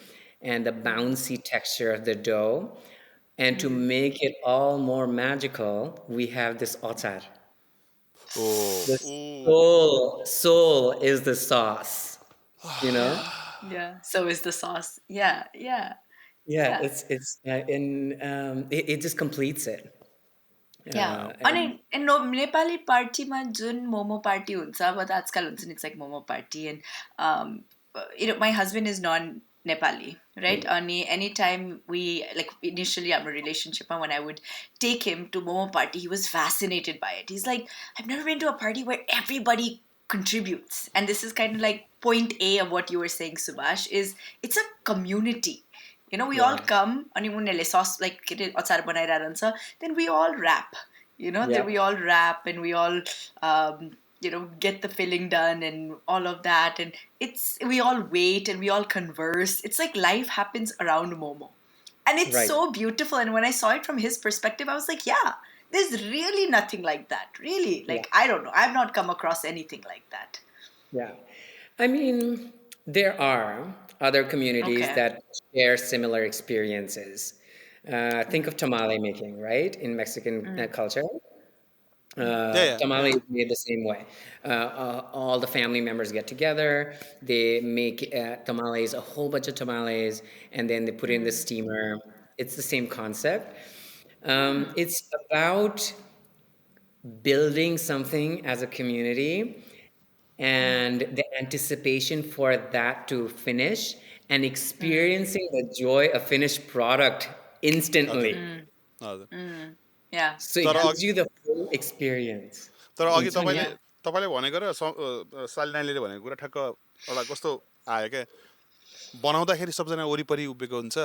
S5: and the bouncy texture of the dough. And to make it all more magical, we have this otar.
S2: Oh,
S5: The
S2: ooh.
S5: soul is the sauce, you know?
S3: Yeah. So is the sauce. Yeah. Yeah.
S5: Yeah,
S3: Yeah.
S5: it just completes it.
S3: Yeah.
S5: And
S3: And no, Nepali partyमा जुन momo party हुन्छ अब त आजकल हुन्छ नि it's like momo party and my husband is non-Nepali, right? Ani anytime we like initially our relationship when I would take him to momo party, he was fascinated by it. He's like, I've never been to a party where everybody contributes, and this is kind of like point A of what you were saying, Subash, is it's a community. We all
S5: yeah,
S3: come अनि उनीहरूले sauce like के अरे अचार बनाइरहेको हुन्छ, then we all wrap, then
S5: yeah,
S3: we all wrap and we all get the filling done and all of that, and we all wait and we all converse. It's like life happens around momo, and it's
S5: right.
S3: so beautiful. And when I saw it from his perspective, I was like, yeah, there's really nothing like that, really.
S5: Yeah.
S3: Like, I don't know, I've not come across anything like that.
S5: Yeah. I mean, there are other communities
S3: Okay.
S5: that share similar experiences. Think of tamale making, right? In Mexican culture.
S2: Yeah, yeah,
S5: Tamale
S2: yeah.
S5: is made the same way. All the family members get together, they make tamales, a whole bunch of tamales, and then they put it in the steamer. It's the same concept. It's about building something as a community and the anticipation for that to finish and experiencing the joy of finished product
S2: हजुर
S5: instantly.
S2: हजुर
S3: Yeah.
S5: So it
S2: तर
S5: gives
S2: अघि
S5: you the full experience.
S2: तर अघि
S5: हुन्छ नि?
S2: तपाईँले
S3: Yeah.
S2: तपाईँले भनेको र सालिनाले भनेको कुरा ठ्याक्क एउटा कस्तो आयो क्या बनाउँदाखेरि सबजना वरिपरि उभिएको हुन्छ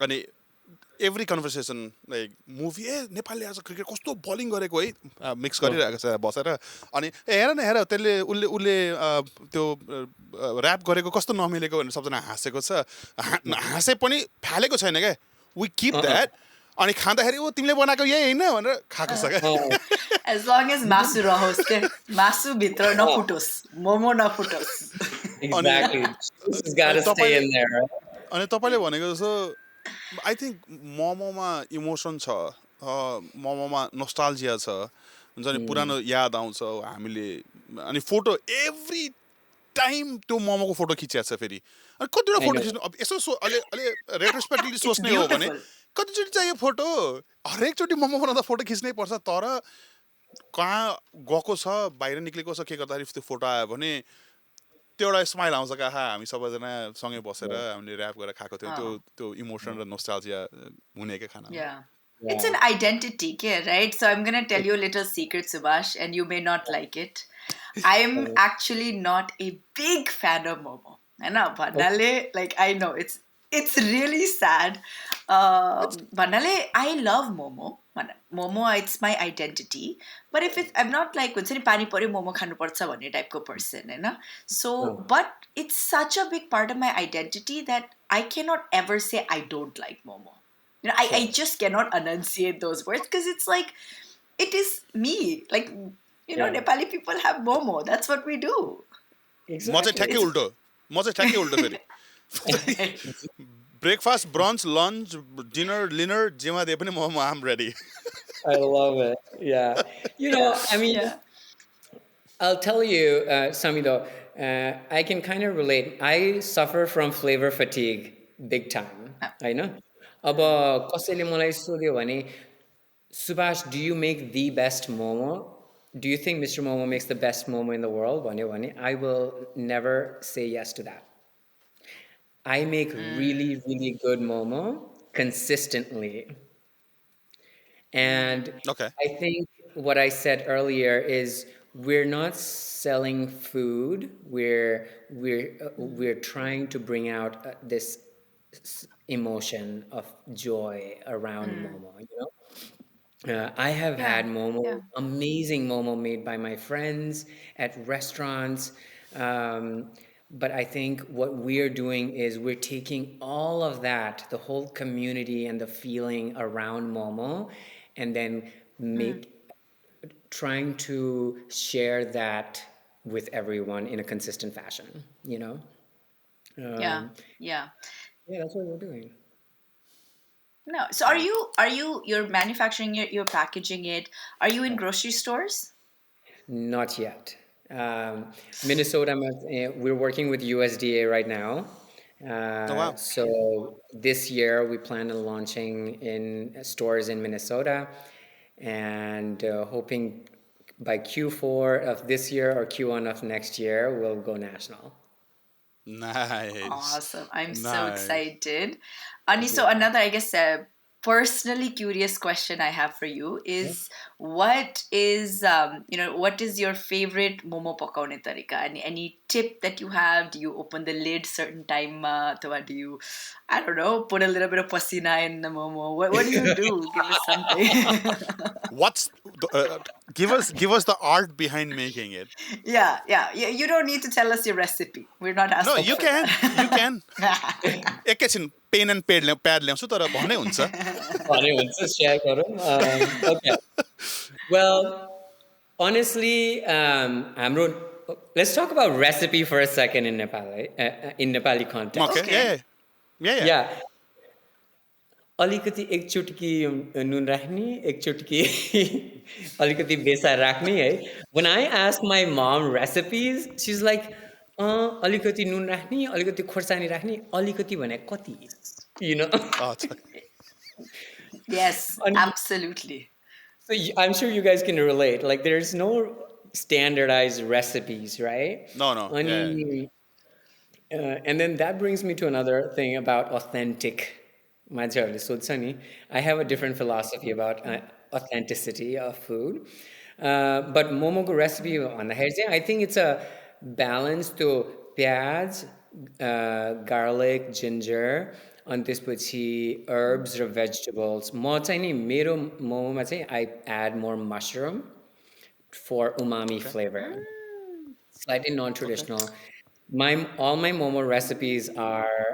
S2: अनि एभ्री कन्भर्सेसन लाइक मुभी नेपालले आज क्रिकेट कस्तो बलिङ गरेको है मिक्स गरिरहेको छ बसेर अनि हेर न हेर त्यसले उसले उसले त्यो ऱ्याप गरेको कस्तो नमिलेको भनेर सबजना हाँसेको छ हाँसे पनि फालेको छैन क्या वी किप द्याट अनि खाँदाखेरि ऊ तिमीले बनाएको यही होइन भनेर खाएको छ क्या
S3: As long as masu rahos ke masu bitra nafutos, momo nafutos.
S2: अनि
S5: Exactly. Juice has got
S2: अनि
S5: to stay
S2: तपाईँले
S5: in there, right?
S2: अनि तपाईँले भनेको जस्तो आई थिङ्क मोमोमा इमोसन छ मोमोमा नोस्टाल्जिया छ हुन्छ नि पुरानो याद आउँछ हामीले अनि फोटो एभ्री टाइम त्यो मोमोको फोटो खिचिया छ फेरि अनि कतिवटा
S5: I
S2: फोटो
S5: know.
S2: खिच्नु अब यसो अलि अलि रेट्रोस्पेक्टिभली
S3: It's
S2: सोच्ने हो भने
S3: beautiful.
S2: कतिचोटि चाहियो फोटो हरेकचोटि मोमो बनाउँदा फोटो खिच्नै पर्छ तर कहाँ गएको छ बाहिर निक्लेको छ के गर्दाखेरि त्यो फोटो आयो भने त्यो एउटा स्माइल आउँछ क्या हामी सबैजना सँगै बसेर हामीले ऱ्याप गरेर खाएको थियौँ त्यो त्यो इमोसन र नोस्टाल्जिया हुने क्या खानामा
S3: Yeah. It's
S5: Yeah.
S3: an identity, okay, right? So I'm going to tell you a little secret, Subash, and you may not like it. I'm actually not a big fan of momo. I know, Vanale, like I know it's really sad. Vanale, I love momo. Momo, it's my identity. But if it's, I'm not like हुन्छ नि पानी पर्यो मोमो खानुपर्छ भन्ने टाइपको person होइन. So, but it's such a big part of my identity that I cannot ever say I don't like momo. I just cannot enunciate those words because it's like, it is me. Like,
S5: Yeah.
S3: Nepali people have momo. That's what we do.
S2: म चाहिँ ठ्याक्कै
S5: Exactly.
S2: उल्टो फेरि breakfast brunch lunch dinner linner जेमा दिए पनि म am ready
S5: I love it. Yeah. I mean,
S3: Yeah.
S5: I'll tell you, Samido, I can kind of relate. I suffer from flavor fatigue big time. I know. अब कसैले मलाई सोध्यो भने Subash, do you make the best momo? Do you think Mr. Momo makes the best momo in the world? भन्यो भने I will never say yes to that. I make really, really good momo consistently. And
S2: okay
S5: I think what I said earlier is we're not selling food. We're trying to bring out this emotion of joy around Momo. I have
S3: Yeah.
S5: had momo,
S3: Yeah.
S5: amazing momo made by my friends at restaurants. Um, but I think what we're doing is we're taking all of that, the whole community and the feeling around momo, and then
S3: Mm.
S5: trying to share that with everyone in a consistent fashion, you know?
S3: Yeah.
S5: Um,
S3: Yeah.
S5: yeah, that's what we're doing.
S3: No. So you're manufacturing it, you're packaging it. Are you in grocery stores?
S5: Not yet. Minnesota, we're working with USDA right now.
S2: Oh wow.
S5: So this year we plan on launching in stores in Minnesota and hoping by Q4 of this year or Q1 of next year, we'll go national.
S2: Nice.
S3: Awesome. I'm so
S2: Nice.
S3: excited. Ani,
S5: Thank
S3: so
S5: you.
S3: another, I guess, personally curious question I have for you is what is your favorite momo pakaune tarika? Any tip that you have? Do you open the lid certain time? Or do you, I don't know, put a little bit of pasina in the momo? What do you do? Give us something.
S2: What's give us the art behind making it?
S3: Yeah, yeah. You don't need to tell us your recipe. We're not
S2: No,
S3: asking
S2: you
S3: for
S2: can. You
S3: that.
S2: can. एकैछिन pen end pad ल्याउँछु तर भन्नै हुन्छ.
S5: Funny ones to share, गरौँ. Okay. Well, honestly, let's talk about recipe for a second in Nepali
S2: Okay.
S5: context.
S2: Yeah.
S3: Okay.
S2: Yeah. Yeah.
S5: Yeah, अलिकति एक चुटकी नुन राख्ने, एक चुटकी अलिकति बेसार राख्ने है. When I ask my mom recipes, she's like, अलिकति नुन राख्ने, अलिकति खोर्सानी राख्ने, अलिकति भने कति? You know?
S2: अच्छा.
S3: Yes,
S5: अनि
S3: absolutely.
S5: so I'm sure you guys can relate. Like, there's no standardized recipes, right?
S2: No, no. Yeah.
S5: Ani, and then that brings me to another thing about authentic. मान्छेहरूले सोध्छ नि, I have a different philosophy about authenticity of food. But मोमोको recipe भन्दाखेरि चाहिँ I think it's a balance to प्याज, garlic, ginger, अनि त्यसपछि herbs र vegetables. म चाहिँ नि मेरो मोमोमा चाहिँ I add more mushroom for umami
S2: Okay.
S5: flavor.
S3: Mm.
S5: Slightly
S2: Okay.
S5: non-traditional. All my momo recipes are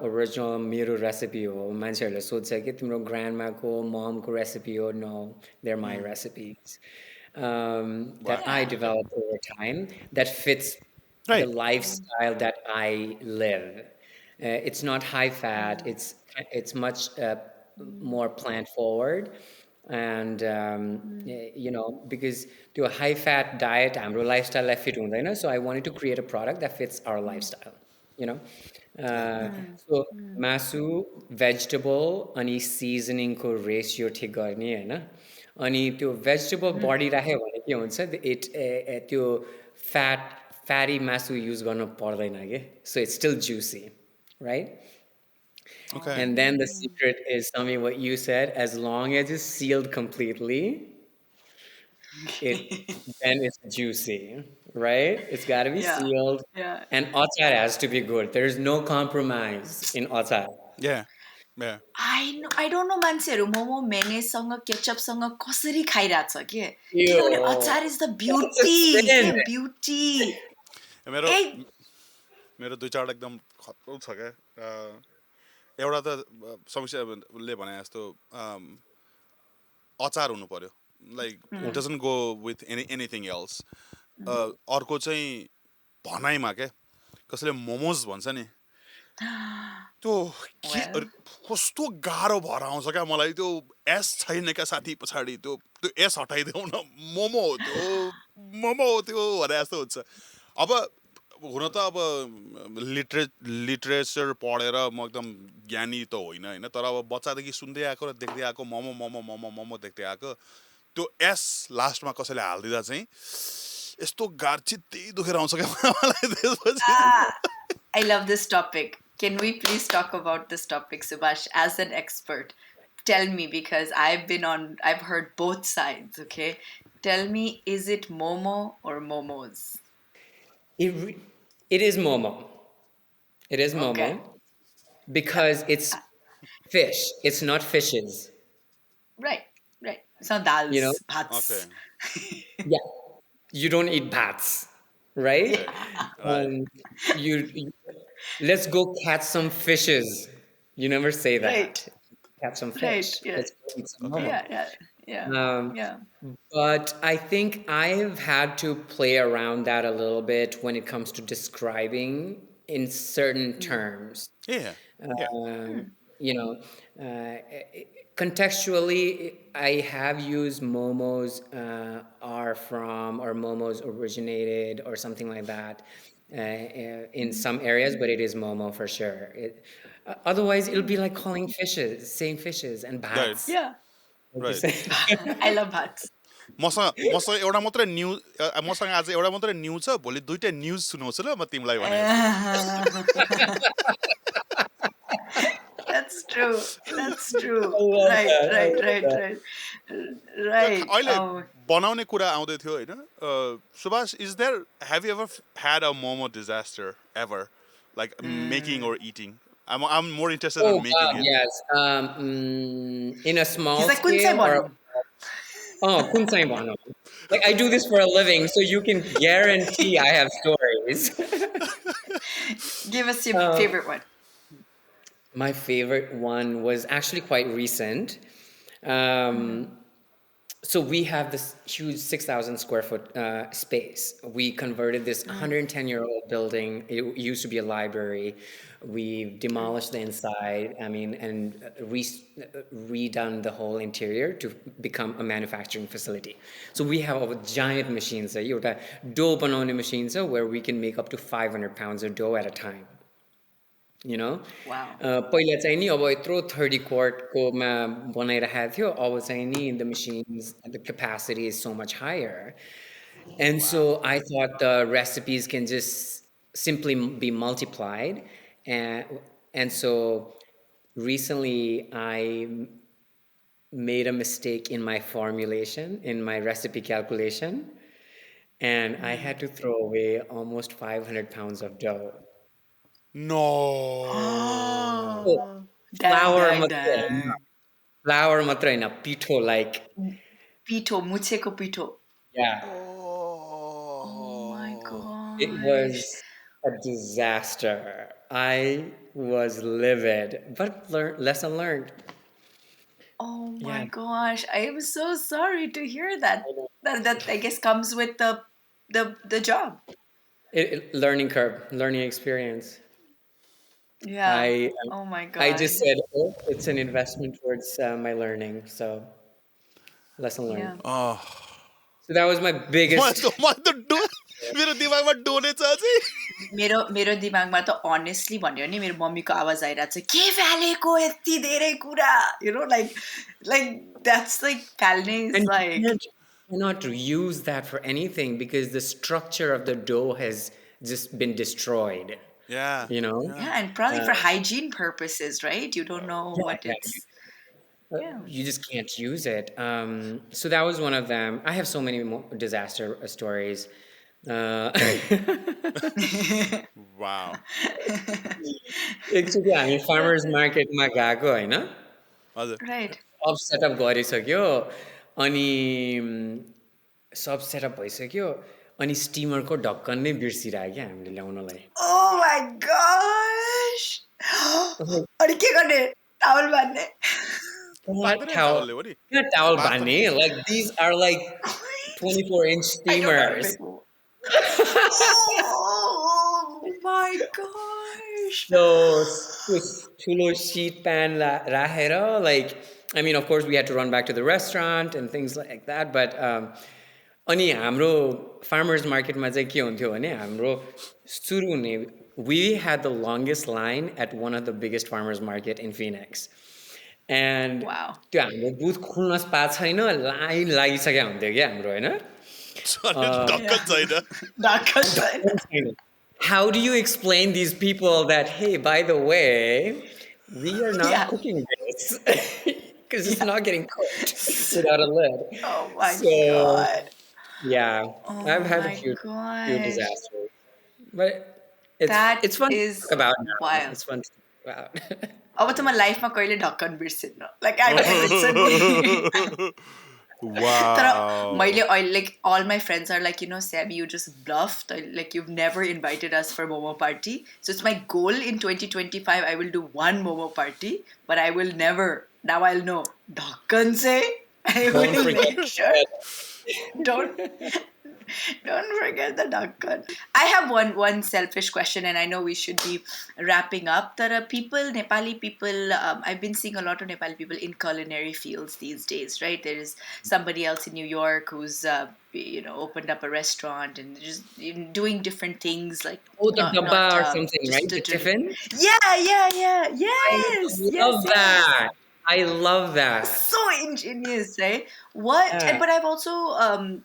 S5: original मेरो recipe हो. मान्छेहरूले सोध्छ कि तिम्रो grandmaको momको recipe हो. No, they're my recipes that
S2: Wow.
S5: I
S3: Yeah.
S2: Okay.
S5: developed over time that fits the
S2: Right.
S5: lifestyle that I live. It's not high fat. It's much more plant forward, and because to a high fat diet, हाम्रो lifestyle fit हुँदैन. So I wanted to create a product that fits our lifestyle. You know,
S2: Yeah.
S5: so masu, vegetable, अनि seasoning को ratio ठिक गर्ने होइन. अनि त्यो vegetable body राख्यो भने के हुन्छ, त्यो fatty masu use गर्नु पर्दैन के. So it's still juicy, right?
S2: Okay.
S5: And then the secret is, Sami, what you said, as long as it's sealed completely, it then it's juicy, right? It's got to be
S3: Yeah.
S5: sealed.
S3: Yeah.
S5: And achar has to be good. There's no compromise in achar.
S2: Yeah. Yeah.
S3: I don't know मान्छेहरू मोमो मेनेसँग केचपसँग कसरी खाइरहेछ के किनभने
S5: Ew.
S3: अचार is the
S5: That's a
S3: beauty के
S5: sin.
S3: Beauty
S2: मेरो
S3: ए
S2: मेरो दुई चारवटा एकदम खतरो छ क्या. एउटा त समस्या उसले भने जस्तो अचार हुनु पर्यो. Like it doesn't go with anything else. अर्को चाहिँ भनाइमा क्या कसैले मोमोज भन्छ नि त्यो के
S3: well
S2: कस्तो गाह्रो भएर आउँछ क्या मलाई त्यो एस छैन क्या साथी पछाडि त्यो त्यो एस हटाइदेऊ न मोमो हो त्यो मोमो हो त्यो भने जस्तो हुन्छ. अब हुन त अब लिटरेचर पढेर म एकदम ज्ञानी त होइन होइन तर अब बच्चादेखि सुन्दै आएको र देख्दै आएको मोमो मोमो मोमो मोमो देख्दै आएको त्यो एस लास्टमा कसैले हालिदिँदा चाहिँ यस्तो गार चित्तै दुखेर आउँछ क्या मलाई त्यसपछि.
S3: I love this topic. Can we please talk about this topic, Subash, as an expert? Tell me because I've heard both sides, okay? Tell me, is it Momo or Momos?
S5: It is momo. It is momo
S3: Okay.
S5: because it's fish. It's not fishes.
S3: Right, right. It's not dals,
S5: You know?
S3: bhats.
S2: Okay.
S5: Yeah. You don't eat bats, right?
S2: Okay. Right.
S5: You let's go catch some fishes. You never say
S3: Right,
S5: that. Catch some
S3: right,
S5: fish.
S3: yeah,
S5: Let's go eat some
S2: Okay.
S5: momo.
S3: yeah,
S5: Um,
S3: yeah.
S5: but I think I've had to play around that a little bit when it comes to describing in certain terms.
S2: Yeah. Yeah.
S5: You know, uh, contextually, I have used momos are from or momos originated or something like that in some areas, but it is momo for sure. Otherwise, it'll be like calling fishes, same fishes and
S2: Right.
S5: bats.
S3: Yeah,
S5: Like you
S2: Right.
S5: say.
S3: I love bhats.
S2: मसँग एउटा मात्रै news मसँग आज एउटा मात्रै news छ भोलि दुईटा न्युज सुनाउँछु ल म तिमीलाई भने जस्तो
S3: That's true. That's true.
S5: I love
S3: Right,
S5: that. I
S3: right,
S5: love
S3: right,
S5: that.
S3: right.
S2: Yo
S3: Right.
S2: अहिले
S3: Oh,
S2: बनाउने कुरा आउँदै थियो होइन Subhash is there have you ever had a momo disaster ever like making or eating I'm more interested
S5: Oh
S2: in making
S5: God,
S2: it.
S5: yes. In a
S3: he's
S5: small
S3: like, "Kun sai
S5: scale or
S3: bhanau?"
S5: oh, kunsai bano. Like I do this for a living, so you can guarantee I have stories.
S3: Give us your favorite one.
S5: My favorite one was actually quite recent. Um, so we have this huge 6,000 square foot space. We converted this 110-year-old building. It used to be a library. We've demolished the inside, I mean, and redone the whole interior to become a manufacturing facility. So we have a giant machines, एउटा dough बनाउने machine where we can make up to 500 pounds of dough at a time. You know?
S3: Wow.
S5: पहिला चाहिँ नि अब यत्रो 30 quart-कोमा बनाइरहेको थियो अब चाहिँ नि the machines the capacity is so much higher and so I thought the recipes can just simply be multiplied and so recently I made a mistake in my formulation in my recipe calculation and I had to throw away almost 500 pounds of dough.
S2: No.
S5: Oh,
S3: Oh, dang,
S5: flour
S3: dang,
S5: मात्रै होइन
S3: dang.
S5: flour मात्रै होइन पिठो like
S3: Pito, mucheko pito.
S5: yeah
S3: Oh my
S5: it was
S3: gosh.
S5: a disaster. I was livid but lesson learned.
S3: Oh my
S5: Yeah.
S3: gosh. I am so sorry to hear that. That I guess comes with the job.
S5: Learning curve, learning experience.
S3: Yeah.
S5: I
S3: Oh my
S5: I
S3: gosh.
S5: just said oh it's an investment towards my learning so lesson learned.
S3: Yeah.
S5: So that was my biggest
S2: मलाई त मेरो दिमागमा डोले छ अझै
S3: मेरो मेरो दिमागमा त honestly भन्यो नि मेरो मम्मीको आवाज आइरहेको छ के फालेको यति धेरै कुरा like that's like फाल्ने is
S5: and
S3: like
S5: you cannot use that for anything because the structure of the dough has just been destroyed.
S2: Yeah.
S5: You know?
S3: yeah, and probably for hygiene purposes, right? You don't know what
S5: Yeah,
S3: it's yeah.
S5: you just can't use it. So that was one of them. I have so many disaster stories.
S2: Wow.
S5: एकचोटि हामी farmers मार्केटमा गएको होइन
S2: हजुर
S3: Right.
S5: सब setup गरिसक्यो अनि सब सेटअप भइसक्यो अनि स्टिमरको ढक्कन नै बिर्सिरह्यो क्या हामीले ल्याउनलाई
S3: Oh my gosh. अनि के गर्ने टावल बाँध्ने
S2: बाँध्दैन
S5: towel
S2: टावलले पनि
S5: not towel
S2: बाथ
S5: बान्ने like these are like 24-inch
S3: I know that
S5: steamers.
S3: like oh my gosh.
S5: So ठुलो sheet pan राखेर like I mean of course we had to run back to the restaurant and things like that but अनि हाम्रो farmers marketमा चाहिँ के हुन्थ्यो भने हाम्रो सुरु हुने we had the longest line at one of the biggest farmers market in Phoenix and
S3: Wow.
S5: त्यो हाम्रो बुथ खुल्न पाएको छैन लाइन लागिसकेको हुन्थ्यो क्या हाम्रो होइन
S2: ढक्कन छैन
S3: ढक्कन छैन.
S5: How do you explain these people that, hey, by the way, we are not
S3: Yeah.
S5: cooking this because it's not getting cooked without a lid.
S3: Oh my
S5: So,
S3: god.
S5: yeah,
S3: Oh
S5: I've had a
S3: my
S5: few
S3: gosh.
S5: disasters, but
S3: That
S5: it's fun to
S3: is
S5: talk about now.
S3: wild.
S5: It's fun to talk about.
S3: अब त म लाइफमा कहिले ढक्कन बिर्सिन्न. Like I don't it's a तर
S2: Wow.
S3: मैले like all my friends are like, Sammy, you just bluffed. Like you've never invited us for Momo party. So it's my goal in 2025. I will do one Momo party, but I will never. Now I'll know. Dhakkan se, I
S5: Don't
S3: will
S5: forget
S3: make sure. Don't don't forget the Dakkan. I have one selfish question, and I know we should be wrapping up. There are people, Nepali people. I've been seeing a lot of Nepali people in culinary fields these days, right? There is somebody else in New York who's opened up a restaurant and just doing different things, like
S5: oh, the
S3: not
S5: dabba or something,
S3: just
S5: right? The
S3: literally.
S5: tiffin.
S3: Yeah.
S5: I
S3: Yes, yes,
S5: love
S3: yes.
S5: that. I love that.
S3: So ingenious, right? What?
S5: Yeah.
S3: But I've also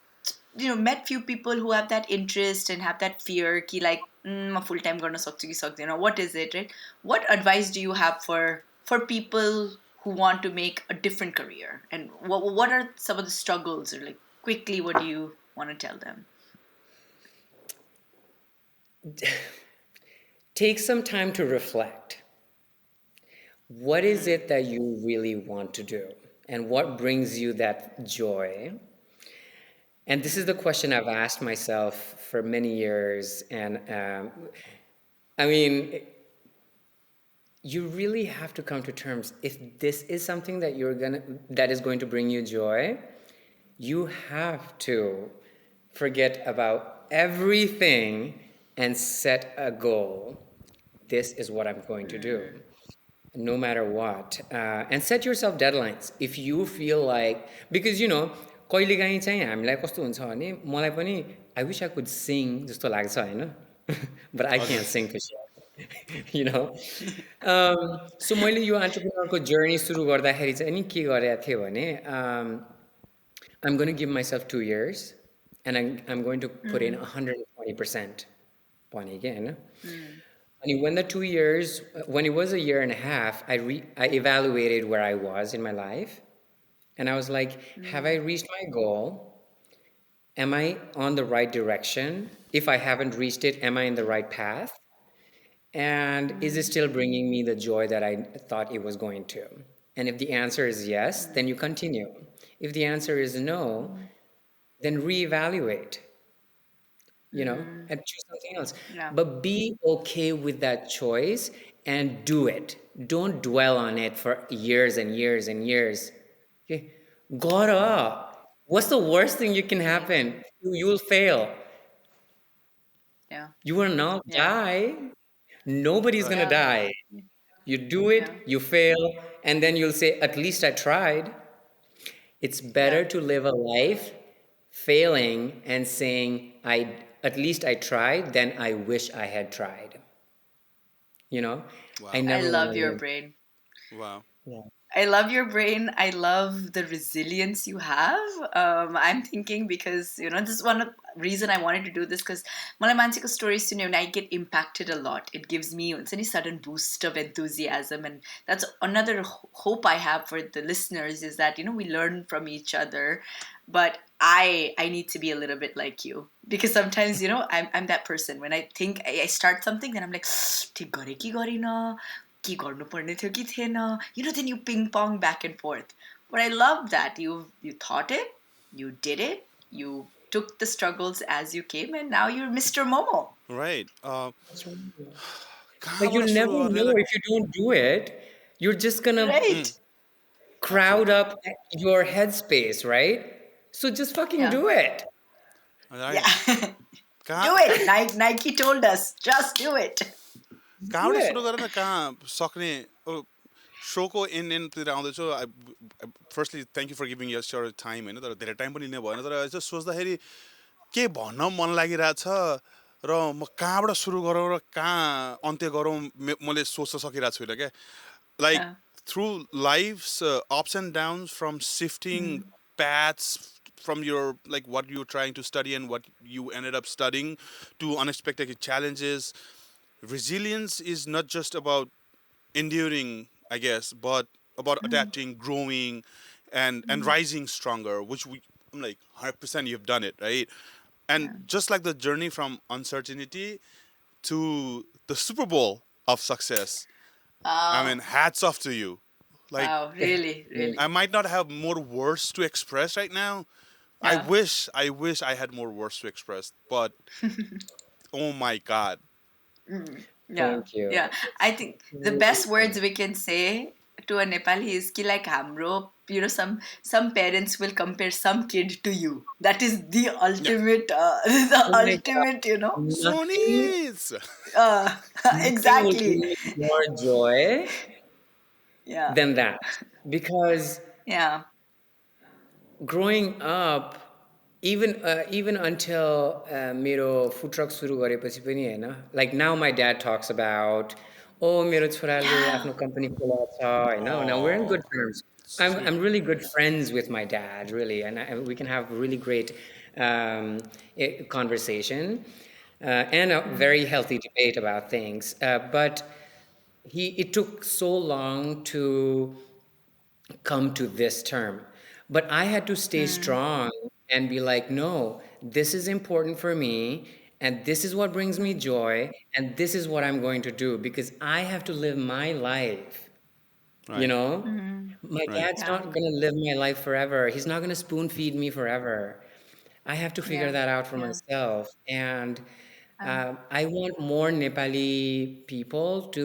S3: met few people who have that interest and have that fear ki like म full time गर्न सक्छु कि सक्दैन. What is it, right? What advice do you have for people who want to make a different career, and what are some of the struggles, or like quickly what do you want to tell them?
S5: Take some time to reflect. What is it that you really want to do? And what brings you that joy? And this is the question I've asked myself for many years. And I mean, you really have to come to terms. If this is something that is going to bring you joy, you have to forget about everything and set a goal. This is what I'm going to do, no matter what. And set yourself deadlines. If you feel like, because कहिलेकाहीँ चाहिँ हामीलाई कस्तो हुन्छ भने मलाई पनि I wish I could sing जस्तो लाग्छ होइन but I can't
S2: हजुर.
S5: sing for sure. you know so मैले यो एन्टरप्रेन्योरको जर्नी सुरु गर्दाखेरि चाहिँ नि के गरेको थिएँ भने I'm going to give myself 2 years and I'm going to put in 120% भने के होइन and when the 2 years, when it was a year and a half, I evaluated where I was in my life, and I was like, have I reached my goal? Am I on the right direction? If I haven't reached it, am I in the right path? And is it still bringing me the joy that I thought it was going to? And if the answer is yes, then you continue. If the answer is no, then reevaluate. And choose something else.
S3: Yeah.
S5: But be okay with that choice and do it. Don't dwell on it for years and years and years. Okay? Gotta. What's the worst thing you can happen? You'll fail.
S3: Yeah.
S5: You will not
S3: Yeah.
S5: die. Nobody's
S2: Right.
S5: gonna
S3: Yeah.
S5: die. You do it,
S3: Yeah.
S5: you fail, and then you'll say, at least I tried. It's better
S3: Yeah.
S5: to live a life failing and saying, at least I tried, than I wish I had tried. I
S2: Wow.
S3: I
S5: never want
S3: love
S5: to
S3: your
S5: live.
S3: brain.
S2: Wow.
S5: Yeah.
S3: I love your brain. I love the resilience you have. I'm thinking because this is one of reason I wanted to do this, because मलाई मान्छेको stories सुन्यो भने I get impacted a lot. It gives me a sudden boost of enthusiasm, and that's another hope I have for the listeners, is that we learn from each other. But I need to be a little bit like you, because sometimes I'm that person. When I think I start something, then I'm like ठिक गरे कि गरिन, के गर्नुपर्ने थियो कि थिएन, then you ping pong back and forth. But I love that you thought it, you did it, you took the struggles as you came, and now you're Mr. Momo.
S2: Right.
S5: That's right. But
S2: कहाँबाट
S5: you'll
S2: सुरु
S5: never
S2: गर्ने
S5: know
S2: like.
S5: if you don't do it. You're just gonna
S3: Right.
S5: crowd
S2: Absolutely.
S5: up your headspace, right? So just fucking
S3: Yeah.
S5: do it.
S2: Right.
S3: Yeah.
S2: कहाँ
S3: Do it. Nike told us, just do it.
S5: Do
S2: कहाँबाट सुरु
S5: it.
S2: गरेर कहाँ सक्ने सोको एन्डतिर आउँदैछु. Firstly thank you for giving yes your time होइन, तर धेरै टाइम पनि लिने भएन. तर यसो सोच्दाखेरि के भन्न मन लागिरहेछ र म कहाँबाट सुरु गरौँ र कहाँ अन्त्य गरौँ मैले सोच्न सकिरहेको छुइनँ क्या. Like
S3: Yeah.
S2: through life's ups and downs, from shifting paths from your like what you're trying to study and what you ended up studying, to unexpected challenges. Resilience is not just about enduring, I guess, but about adapting, growing, and rising stronger. Which I'm like 100% you've done it, right? And just like the journey from uncertainty to the Super Bowl of success, I mean, hats off to you. Like,
S3: Wow, really, really.
S2: I might not have more words to express right now.
S3: Yeah.
S2: I wish I had more words to express, but oh my God.
S3: Yeah,
S5: Thank you.
S3: yeah. I think the best words we can say to a Nepali is ki like hamro, some parents will compare some kid to you. That is the
S2: Yeah.
S3: ultimate, the
S5: Oh my God.
S3: ultimate.
S5: Nothing,
S2: Zonies.
S3: Uh,
S5: nothing will give
S3: exactly.
S5: me more joy
S3: Yeah,
S5: than that. Because
S3: yeah.
S5: growing up, even until मेरो food truck सुरु गरेपछि पनि होइन like now my dad talks about oh मेरो छोराले
S3: Yeah.
S5: आफ्नो company खोलेको छ होइन now we're in good
S2: Oh,
S5: terms. I'm
S2: sweet.
S5: really good friends with my dad really we can have really great conversation and a very healthy debate about things but it took so long to come to this term. But I had to stay strong and be like, no, this is important for me, and this is what brings me joy, and this is what I'm going to do because I have to live my life. You
S2: Right,
S5: know, my
S2: right.
S5: dad's
S3: Yeah,
S5: not going to live my life forever. He's not going to spoon feed me forever. I have to figure
S3: yeah,
S5: that out for
S3: yeah.
S5: myself. And
S3: Um,
S5: I want more Nepali people to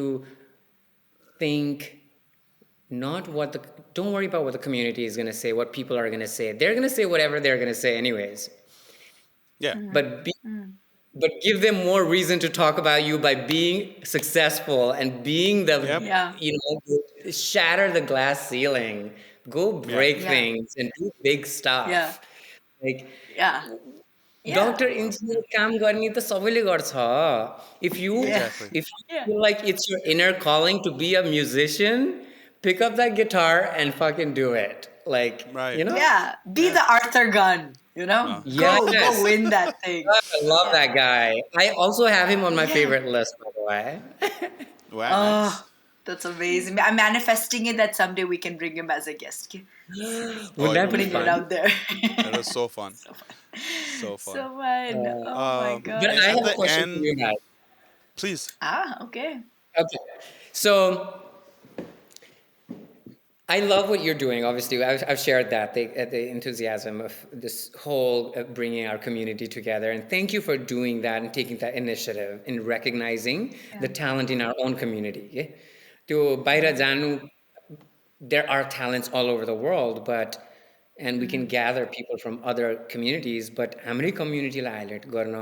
S5: think not what the don't worry about what the community is going to say, what people are going to say. They're going to say whatever they're going to say anyways.
S2: Yeah,
S5: But but give them more reason to talk about you by being successful and being the
S2: yep,
S3: yeah,
S5: shatter the glass ceiling, go
S2: yeah,
S5: break
S3: yeah,
S5: things and do big
S3: yeah,
S5: stuff. Like
S3: yeah, yeah,
S5: Doctor engineer काम गर्ने त सबैले गर्छ. If you
S3: yeah,
S2: exactly.
S5: if you
S3: yeah.
S5: feel like it's your inner calling to be a musician, pick up that guitar and fucking do it. Like,
S2: Right.
S5: you know?
S3: Yeah, be
S2: Yeah.
S3: the Arthur gun, you know?
S2: Uh,
S3: Go
S5: Yes.
S3: win that thing.
S5: I love
S3: Yeah.
S5: that guy. I also have him on my
S3: Yeah.
S5: favorite list, by the way.
S2: wow,
S3: Oh,
S2: nice.
S3: that's amazing. I'm manifesting it that someday we can bring him as a guest. Okay?
S2: Oh,
S5: Wouldn't
S2: it
S5: that
S2: would
S5: be
S2: be
S3: Putting it
S2: great.
S5: fun?
S3: out there.
S2: That was so fun.
S3: So fun.
S2: So fun.
S3: So fun. Oh my
S5: But
S3: gosh.
S5: I
S2: At
S5: have a
S2: the
S5: question for you
S2: end,
S5: guys.
S2: please.
S3: Okay.
S5: Okay. So I love what you're doing. Obviously, I've shared that the enthusiasm of this whole bringing our community together, and thank you for doing that and taking that initiative in recognizing the
S3: Yeah.
S5: talent in our own community. के? त्यो बाहिर जानु, there are talents all over the world, and we can gather people from other communities, but हाम्रै कम्युनिटीलाई highlight गर्न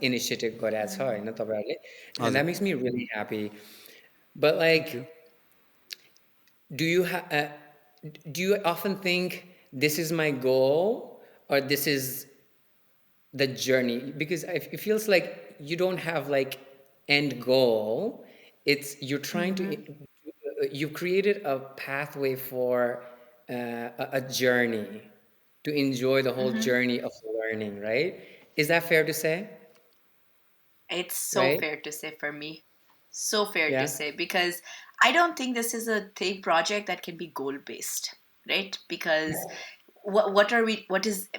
S5: initiative गरेको छ होइन तपाईँहरूले, and that
S2: Hazir.
S5: makes me really happy. But
S2: Thank
S5: like,
S2: you.
S5: do you do you often think this is my goal or this is the journey? Because it feels like you don't have like end goal. It's you're trying to you've created a pathway for a journey to enjoy the whole journey of learning, right? Is that fair to say?
S3: It's so
S5: Right?
S3: fair to say for me. So fair to
S5: Yeah.
S3: say because I don't think this is a thing project that can be goal based, right? Because what are we? What is?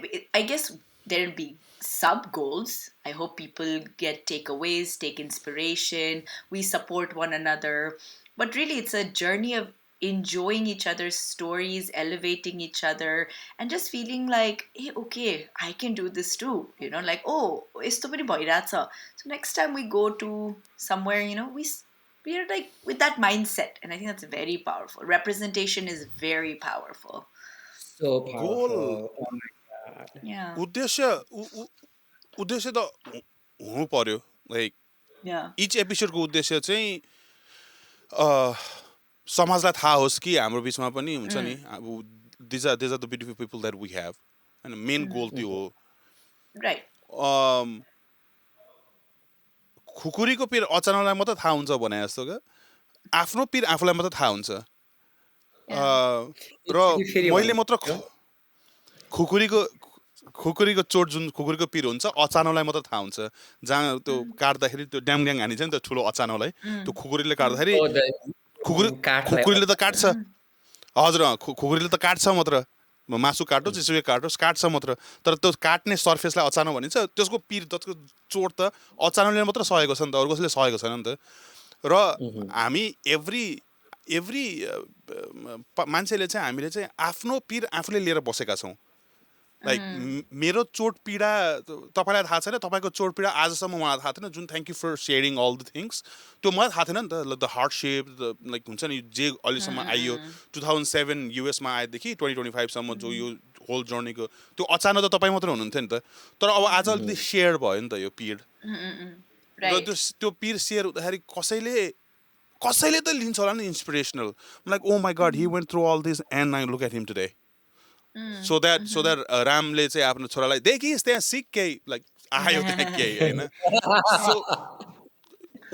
S3: I guess there'll be sub goals. I hope people get takeaways, take inspiration. We support one another, but really, it's a journey of enjoying each other's stories, elevating each other, and just feeling like, hey, okay, I can do this too. Like, oh, yesto pani bhairach. So next time we go to somewhere, we are like with that mindset, and I think that's very powerful. Representation is very powerful.
S5: So
S2: Goal.
S5: powerful. Oh my God.
S3: Yeah,
S2: उद्देश्य उद्देश्य त हुनु पर्यो. Like,
S3: yeah,
S2: each एपिसोडको उद्देश्य चाहिँ समाजलाई थाहा होस् कि हाम्रो बिचमा पनि हुन्छ नि अब these are the beautiful people that we have होइन मेन गोल त्यो हो.
S3: right.
S2: खुकुरीको पिर अचानकलाई मात्रै थाहा हुन्छ भने जस्तो क्या आफ्नो पिर आफूलाई मात्रै थाहा हुन्छ.
S3: Yeah.
S2: र
S5: फेरि
S2: मैले मात्र
S5: भन्नु.
S2: खुकुरीको चोट जुन खुकुरीको पिर हुन्छ अचानकलाई मात्र थाहा हुन्छ. जहाँ त्यो काट्दाखेरि त्यो ड्याङ हानिन्छ नि त्यो ठुलो अचानकलाई त्यो खुकुरीले काट्दाखेरि
S5: Oh, the काठलाई
S2: खुकुरीले त काट्छ. हजुर खुकुरीले त काट्छ मात्र. मासु काटोस् जेसुकै काटोस् काट्छ मात्र. तर त्यो काट्ने सर्फेसलाई अचानक भनिन्छ. त्यसको पिर जसको चोट त अचानकले मात्र सहेको छ नि त, अरू कसैले सहेको छैन नि त. र हामी एभ्री मान्छेले चाहिँ हामीले चाहिँ आफ्नो पीर आफूले लिएर बसेका छौँ लाइक मेरो चोट पीडा तपाईँलाई थाहा छैन तपाईँको चोट पीडा आजसम्म मलाई थाहा थिएन जुन thank you for sharing all the things त्यो मलाई थाहा थिएन नि त द हार्डसिप लाइक हुन्छ नि जे अहिलेसम्म आइयो 2007 युएसमा आएदेखि 2025सम्म जो यो होल जर्नीको त्यो अचानक त तपाईँ मात्रै हुनुहुन्थ्यो नि त तर अब आज अलिकति सेयर भयो नि त यो पीड र त्यो पीड सेयर हुँदाखेरि कसैले त लिन्छ होला नि inspirational like oh my god he went through all this and I look at him today so that रामले चाहिँ आफ्नो छोरालाई देखिस् त्यहाँ सिक केही लाइक आयो त्यहाँ केही होइन सो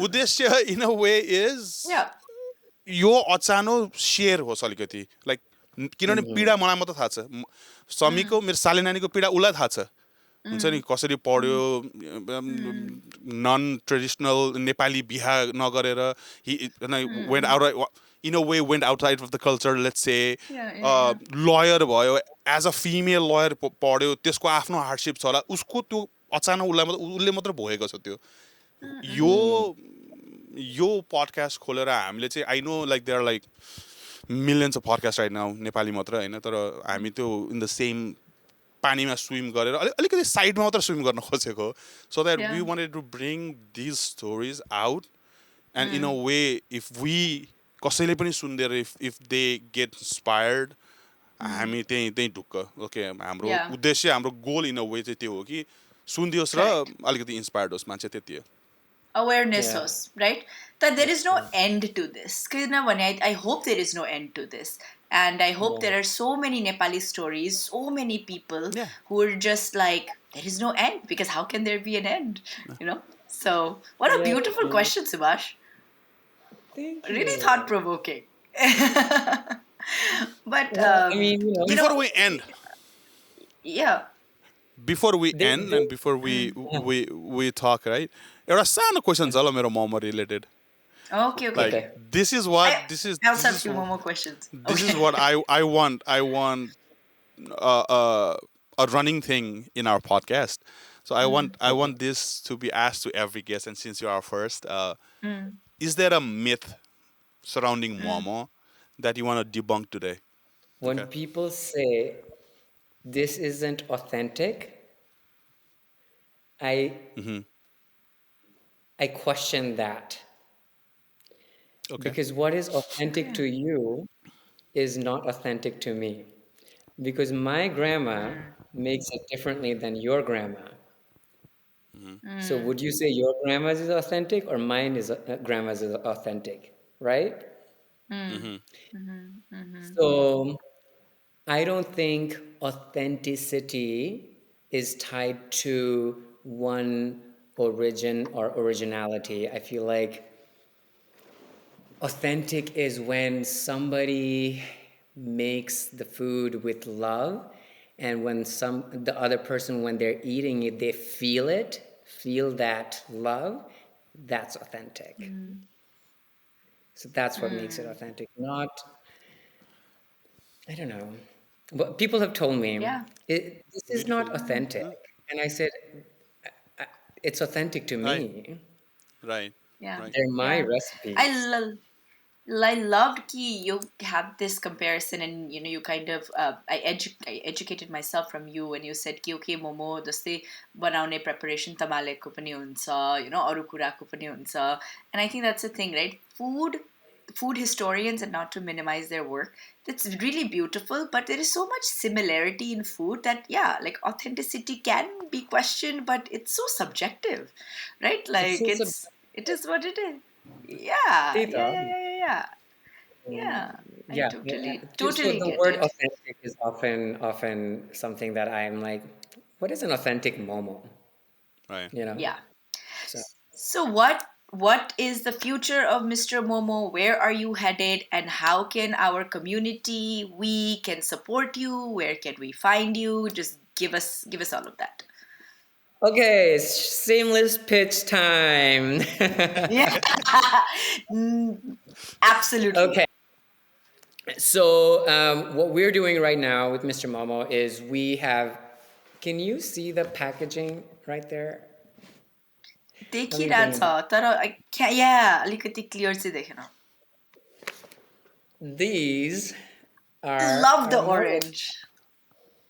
S2: उद्देश्य इन अ वे इज यो अचानक सेयर होस् अलिकति लाइक किनभने पीडा मलाई मात्र थाहा छ समीको मेरो साले नानीको पीडा उसलाई थाहा छ हुन्छ नि कसरी पढ्यो नन ट्रेडिसनल नेपाली बिहा नगरेर वेन्ट out in a way went outside of the culture, let's say, lawyer भयो as a female lawyer पढ्यो त्यसको आफ्नो हार्डसिप छ होला उसको त्यो अचानक उसले मात्र भोगेको छ त्यो यो पडकास्ट खोलेर हामीले चाहिँ I know like there like millions of podcast right now Nepali मात्र होइन तर हामी त्यो इन द सेम पानीमा स्विम गरेर अलिकति साइडमा मात्र स्विम गर्न खोजेको so that we wanted to bring these stories out and in a way if we कसैले पनि सुन्दैन इफ दे गेट इन्स्पायर्ड हामी त्यही ढुक्क ओके हाम्रो उद्देश्य हाम्रो गोल इन अ वे चाहिँ त्यो हो कि सुनिदियोस् र अलिकति इन्स्पायर्ड होस् मान्छे त्यति हो
S3: awareness host, right? That there is no end to this. I hope there is no end to this. And I hope there are so many Nepali stories, so many people who are just like, there is no end because how can there be an end? You know? So, what a beautiful question, Subash. Really thought-provoking. But
S5: I mean,
S2: before we end, before we end and before we talk, right? There are some questions all मेरो momo related.
S3: Okay.
S2: Like this is what this is.
S3: I also have few more questions.
S2: This is what I want. I want a running thing in our podcast. So I want this to be asked to every guest. And since you are first, is there a myth surrounding momo that you want to debunk today?
S5: When people say this isn't authentic, I question that. Okay. Because what is authentic to you is not authentic to me. Because my grandma makes it differently than your grandma. So would you say your grandma's is authentic or mine is grandma's is authentic, right? So I don't think authenticity is tied to one origin or originality. I feel like authentic is when somebody makes the food with love, and when the other person, when they're eating it, they feel that love. That's authentic. So that's what makes it authentic. Not, I don't know. But people have told me this is not authentic, and I said it's authentic to me.
S2: Right.
S3: Yeah.
S5: They're my recipes.
S3: I loved ki you have this comparison, and you kind of I educated myself from you when you said ki okay momo jastै बनाउने preparation tamaleको पनि हुन्छ अरु कुराको पनि हुन्छ, and I think that's the thing, right? Food historians, and not to minimize their work, that's really beautiful, but there is so much similarity in food that like authenticity can be questioned, but it's so subjective, right? Like it is what it is. Yeah. I totally
S5: so the
S3: get
S5: word
S3: it.
S5: authentic is often something that I'm like, what is an authentic momo?
S2: Right.
S3: Yeah. So what is the future of Mr. Momo? Where are you headed, and how can our community, we can support you? Where can we find you? Just give us all of that.
S5: Okay, seamless pitch time.
S3: Absolutely.
S5: Okay. So what we're doing right now with Mr. Momo is we have, can you see the packaging right there?
S3: देखिरहेछ तर I can't, अलिकति clear चाहिँ देखेन.
S5: These are
S3: Love
S5: our
S3: the
S5: momos.
S3: orange.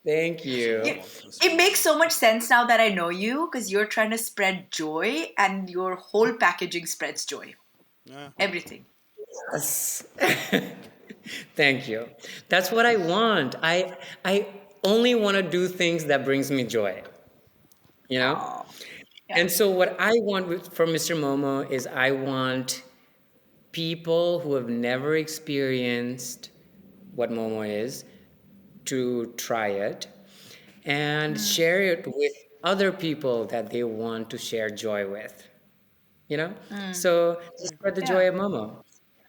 S5: Thank you.
S3: It,
S2: Momos, Mr.
S3: it makes
S2: Momo.
S3: so much sense now that I know you because you're trying to spread joy and your whole packaging spreads joy.
S2: Yeah.
S3: Everything.
S5: Yes. Thank you. That's what I want. I only want to do things that brings me joy, you know?
S3: Oh, yeah.
S5: And so what I want from Mr. Momo is I want people who have never experienced what Momo is to try it and share it with other people that they want to share joy with, you know? So just spread the
S3: Yeah.
S5: joy of Momo.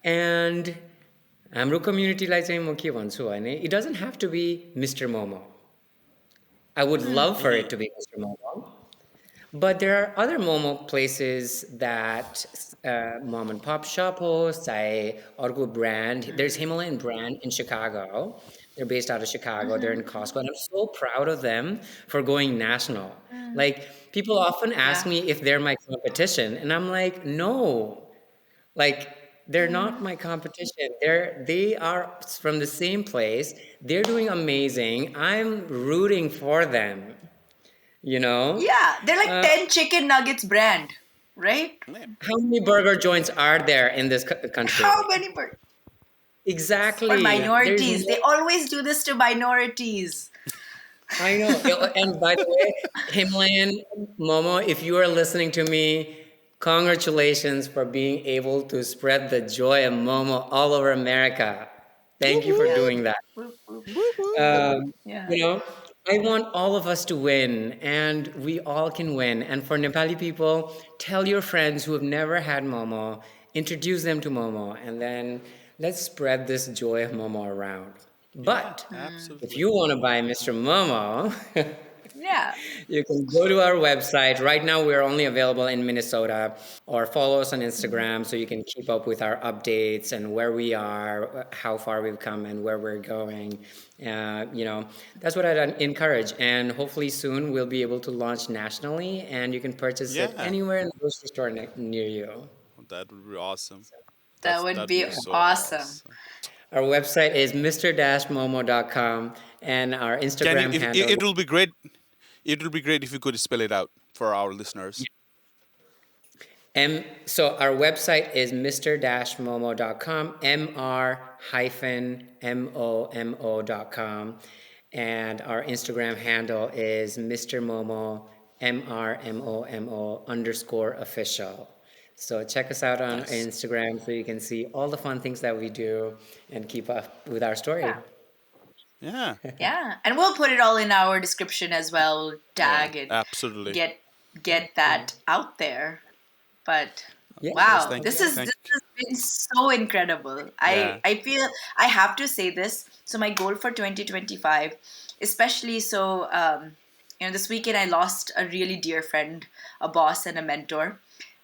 S5: And हाम्रो कम्युनिटीलाई चाहिँ म के भन्छु भने it doesn't have to be Mr. Momo. I would love for it to be Mr. Momo. But there are other Momo places that mom and pop shop hosts. I Orgo brand. There's Himalayan brand in Chicago. They're based out of Chicago. They're in Costco, and I'm so proud of them for going national. Like people often ask
S3: Yeah.
S5: me if they're my competition, and I'm like, no. Like they're not my competition. They are from the same place. They're doing amazing. I'm rooting for them. You know.
S3: Yeah. They're like
S5: Uh,
S3: 10 chicken nuggets brand, right?
S2: Yeah.
S5: How many burger joints are there in this
S3: How
S5: country?
S3: many for
S5: Exactly. There's
S3: minorities? They
S5: no.
S3: always do this to minorities.
S5: I know. And by the way, Himalayan Momo, if you are listening to me, congratulations for being able to spread the joy of Momo all over America. Thank you for
S3: Yeah.
S5: doing that.
S3: Whoop, whoop.
S2: Whoop, whoop.
S3: Yeah.
S5: You know, I want all of us to win, and we all can win. And for Nepali people, tell your friends who have never had Momo, introduce them to Momo, and then let's spread this joy of Momo around.
S2: Yeah,
S5: But if
S2: absolutely.
S5: you want to buy Mr. Momo,
S3: Yeah.
S5: you can go to our website. Right now, we're only available in Minnesota, or follow us on Instagram so you can keep up with our updates and where we are, how far we've come, and where we're going. That's what I'd encourage. And hopefully, soon we'll be able to launch nationally, and you can purchase it
S2: Yeah,
S5: anywhere in the grocery store near you.
S2: that would be awesome.
S3: That would
S2: That would
S3: be
S2: be so
S3: awesome.
S2: awesome.
S5: Our website is mr-momo.com, and our
S2: Can you?
S5: Instagram
S2: If
S5: handle.
S2: it will be great. It will be great if you could spell it out for our listeners.
S5: So our website is mr-momo.com, mr-momo.com, and our Instagram handle is Mr. Momo, mrmomo_official. So check us out on
S2: Nice.
S5: Instagram so you can see all the fun things that we do and keep up with our story.
S3: Yeah.
S2: Yeah.
S3: Yeah. And we'll put it all in our description as well,
S2: Yeah.
S3: tag and
S2: Absolutely.
S3: get that out there. But
S5: Yeah.
S2: Yes.
S3: wow,
S2: Thank.
S3: this
S2: Thank.
S3: has been so incredible.
S2: Yeah.
S3: I feel I have to say this. So my goal for 2025, especially so this weekend I lost a really dear friend, a boss and a mentor,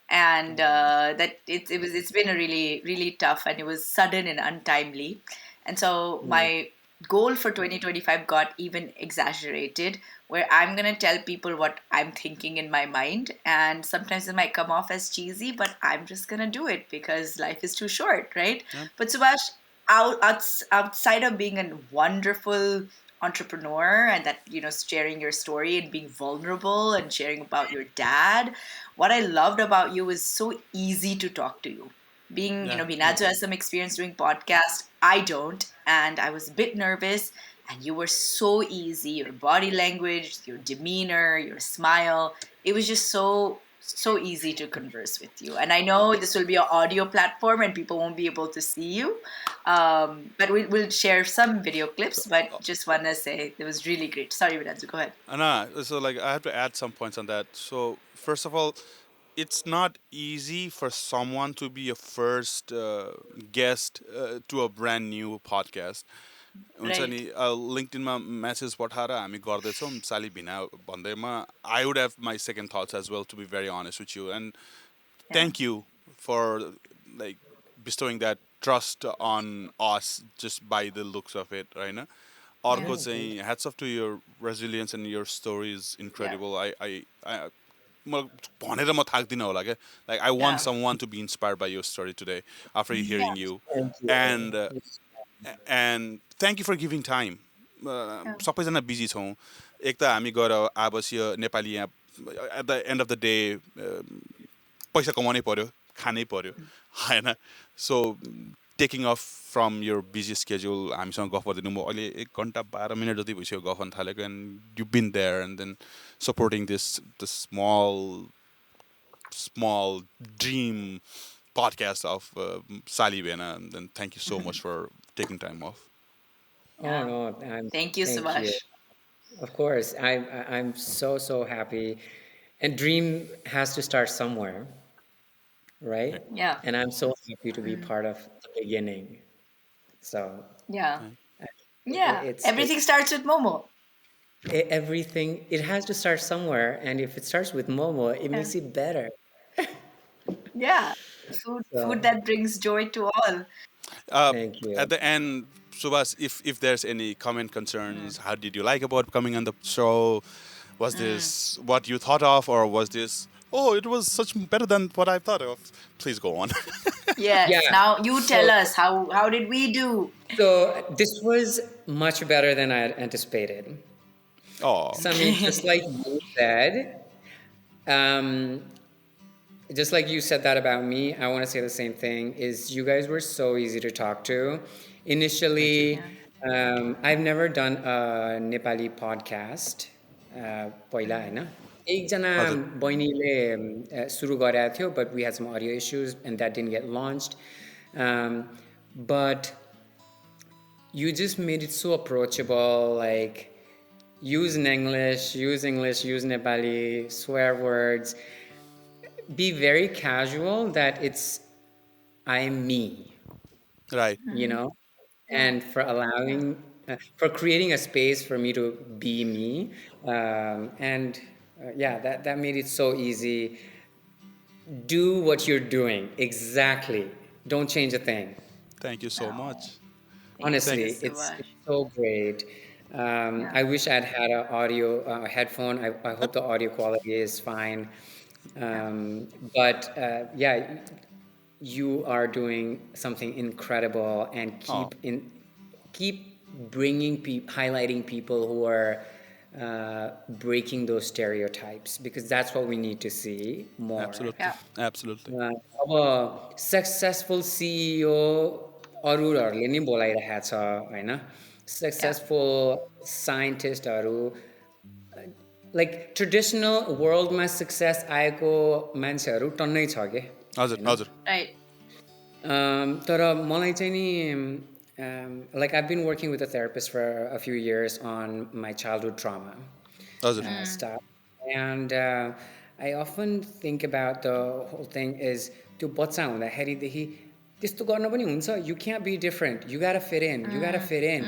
S3: and that it's been a really tough, and it was sudden and untimely, and so my goal for 2025 got even exaggerated, where I'm going to tell people what I'm thinking in my mind, and sometimes it might come off as cheesy, but I'm just going to do it because life is too short, right?
S2: Yeah.
S3: But Subash, outside of being a wonderful entrepreneur and that sharing your story and being vulnerable and sharing about your dad, what I loved about you is so easy to talk to you. Being
S2: Yeah.
S3: Binajo has some experience doing podcast, I don't, and I was a bit nervous, and you were so easy. Your body language, your demeanor, your smile, it was just so easy to converse with you. And I know this will be an audio platform and people won't be able to see you, but we'll share some video
S2: So,
S3: clips. But just want to say it was really great. Sorry, Vinanzu, go ahead.
S2: Anna, so like I have to add some points on that. So first of all, it's not easy for someone to be a first guest to a brand new podcast. हुन्छ नि
S3: Right.
S2: लिङ्कडिनमा message पठाएर हामी गर्दैछौँ साली भिना भन्दैमा I would have my second thoughts as well to be very honest with you and
S3: Yeah.
S2: thank you for like bestowing that trust on us just by the looks of it right now
S3: Yeah.
S2: अर्को चाहिँ hats off to your resilience and your story is
S3: Yeah.
S2: incredible I म भनेर म थाक्दिनँ होला क्या like I want
S3: Yeah.
S2: someone to be inspired by your story today after
S3: Yeah.
S2: hearing you
S5: Thank you.
S2: and and thank you for giving time. सबैजना busy छौँ एक त हामी गएर आवश्य नेपाली यहाँ at the end of the day पैसा कमाउनै पर्यो खानै पर्यो होइन so taking off from your busy schedule हामीसँग गफ गरिदिनु म अहिले 1 घन्टा 12 मिनट जति भइसक्यो गफ गर्न थालेको and you been there and then supporting this small dream podcast of Sali Vena. And then thank you so much for taking time off.
S5: Oh no,
S3: Thank you,
S5: thank
S3: Subash.
S5: you. Of course, I'm so happy, and dream has to start somewhere, right?
S3: Yeah.
S5: And I'm so happy to be part of the beginning. So
S3: Yeah.
S5: it-
S3: Yeah.
S5: it's
S3: Everything starts with Momo.
S5: everything. It has to start somewhere, and if it starts with Momo, it makes it better.
S3: Yeah. Food that brings joy to all.
S5: Thank you.
S2: At the end, Subhas, if there's any comment concerns, how did you like about coming on the show? Was this what you thought of, or was this it was such better than what I thought of? Please go on.
S3: Yes.
S5: Yeah.
S3: Now you tell us how did we do?
S5: So this was much better than I had anticipated.
S2: Oh,
S5: So I mean, just like you said, just like you said that about me, I want to say the same thing. Is you guys were so easy to talk to. Initially, I've never done a Nepali podcast. पहिला होइन एकजना बहिनीले सुरु गरेको थियो but we had some audio issues and that didn't get launched. But you just made it so approachable, like use English, use Nepali, swear words, be very casual that it's I'm me,
S2: right.
S5: you know, and for allowing for creating a space for me to be me, and that made it so easy. Do what you're doing exactly, don't change a thing.
S2: Thank you so much.
S5: Honestly,
S3: Thank you so
S5: it's
S3: much.
S5: so great. I wish I'd had an audio headphone. I hope the audio quality is fine. But you are doing something incredible, and keep bringing highlighting people who are breaking those stereotypes, because that's what we need to see more.
S2: Absolutely.
S3: Yeah.
S2: Absolutely.
S5: अब successful CEO अरूहरूले नि बोलाइरहेको छ होइन successful साइन्टिस्टहरू like traditional वर्ल्डमा success आएको मान्छेहरू टन्नै छ के
S2: हजुर
S3: Right.
S5: तर मलाई चाहिँ नि like I've been working with a therapist for a few years on my childhood trauma
S2: हजुर
S5: stuff. And I often think about the whole thing is त्यो बच्चा हुँदाखेरिदेखि त्यस्तो गर्न पनि हुन्छ. You can't be different. You gotta fit in. You gotta fit in.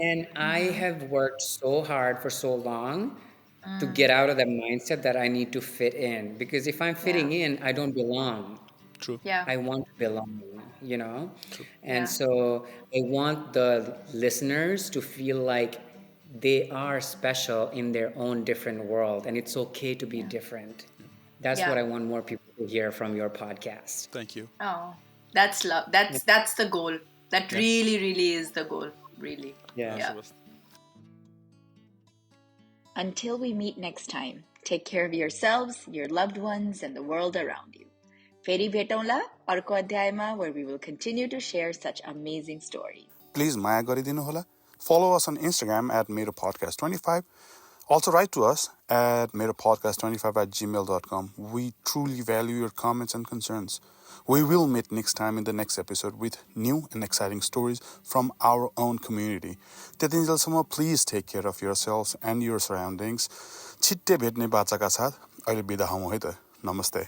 S5: And I have worked so hard for so long to get out of that mindset that I need to fit in. Because if I'm fitting in, I don't belong.
S2: True.
S3: Yeah.
S5: I want to belong, you know? And
S3: Yeah.
S5: so I want the listeners to feel like they are special in their own different world, and it's okay to be different. That's
S3: Yeah.
S5: what I want more people to hear from your podcast.
S2: Thank you.
S3: Oh, that's love. That's the goal. That really is the goal. Really.
S5: Yeah.
S1: Until we meet next time, take care of yourselves, your loved ones, and the world around you. Feri भेटौँला अर्को अध्यायमा, where we will continue to share such amazing stories.
S2: Please माया गरिदिनु होला. Follow us on Instagram at meropodcast25. Also write to us at meropodcast25@gmail.com. We truly value your comments and concerns. We will meet next time in the next episode with new and exciting stories from our own community. त्यतिन्जेलसम्म please take care of yourselves and your surroundings. छिट्टै भेट्ने बाचाका साथ अहिले बिदा हौँ है त. नमस्ते.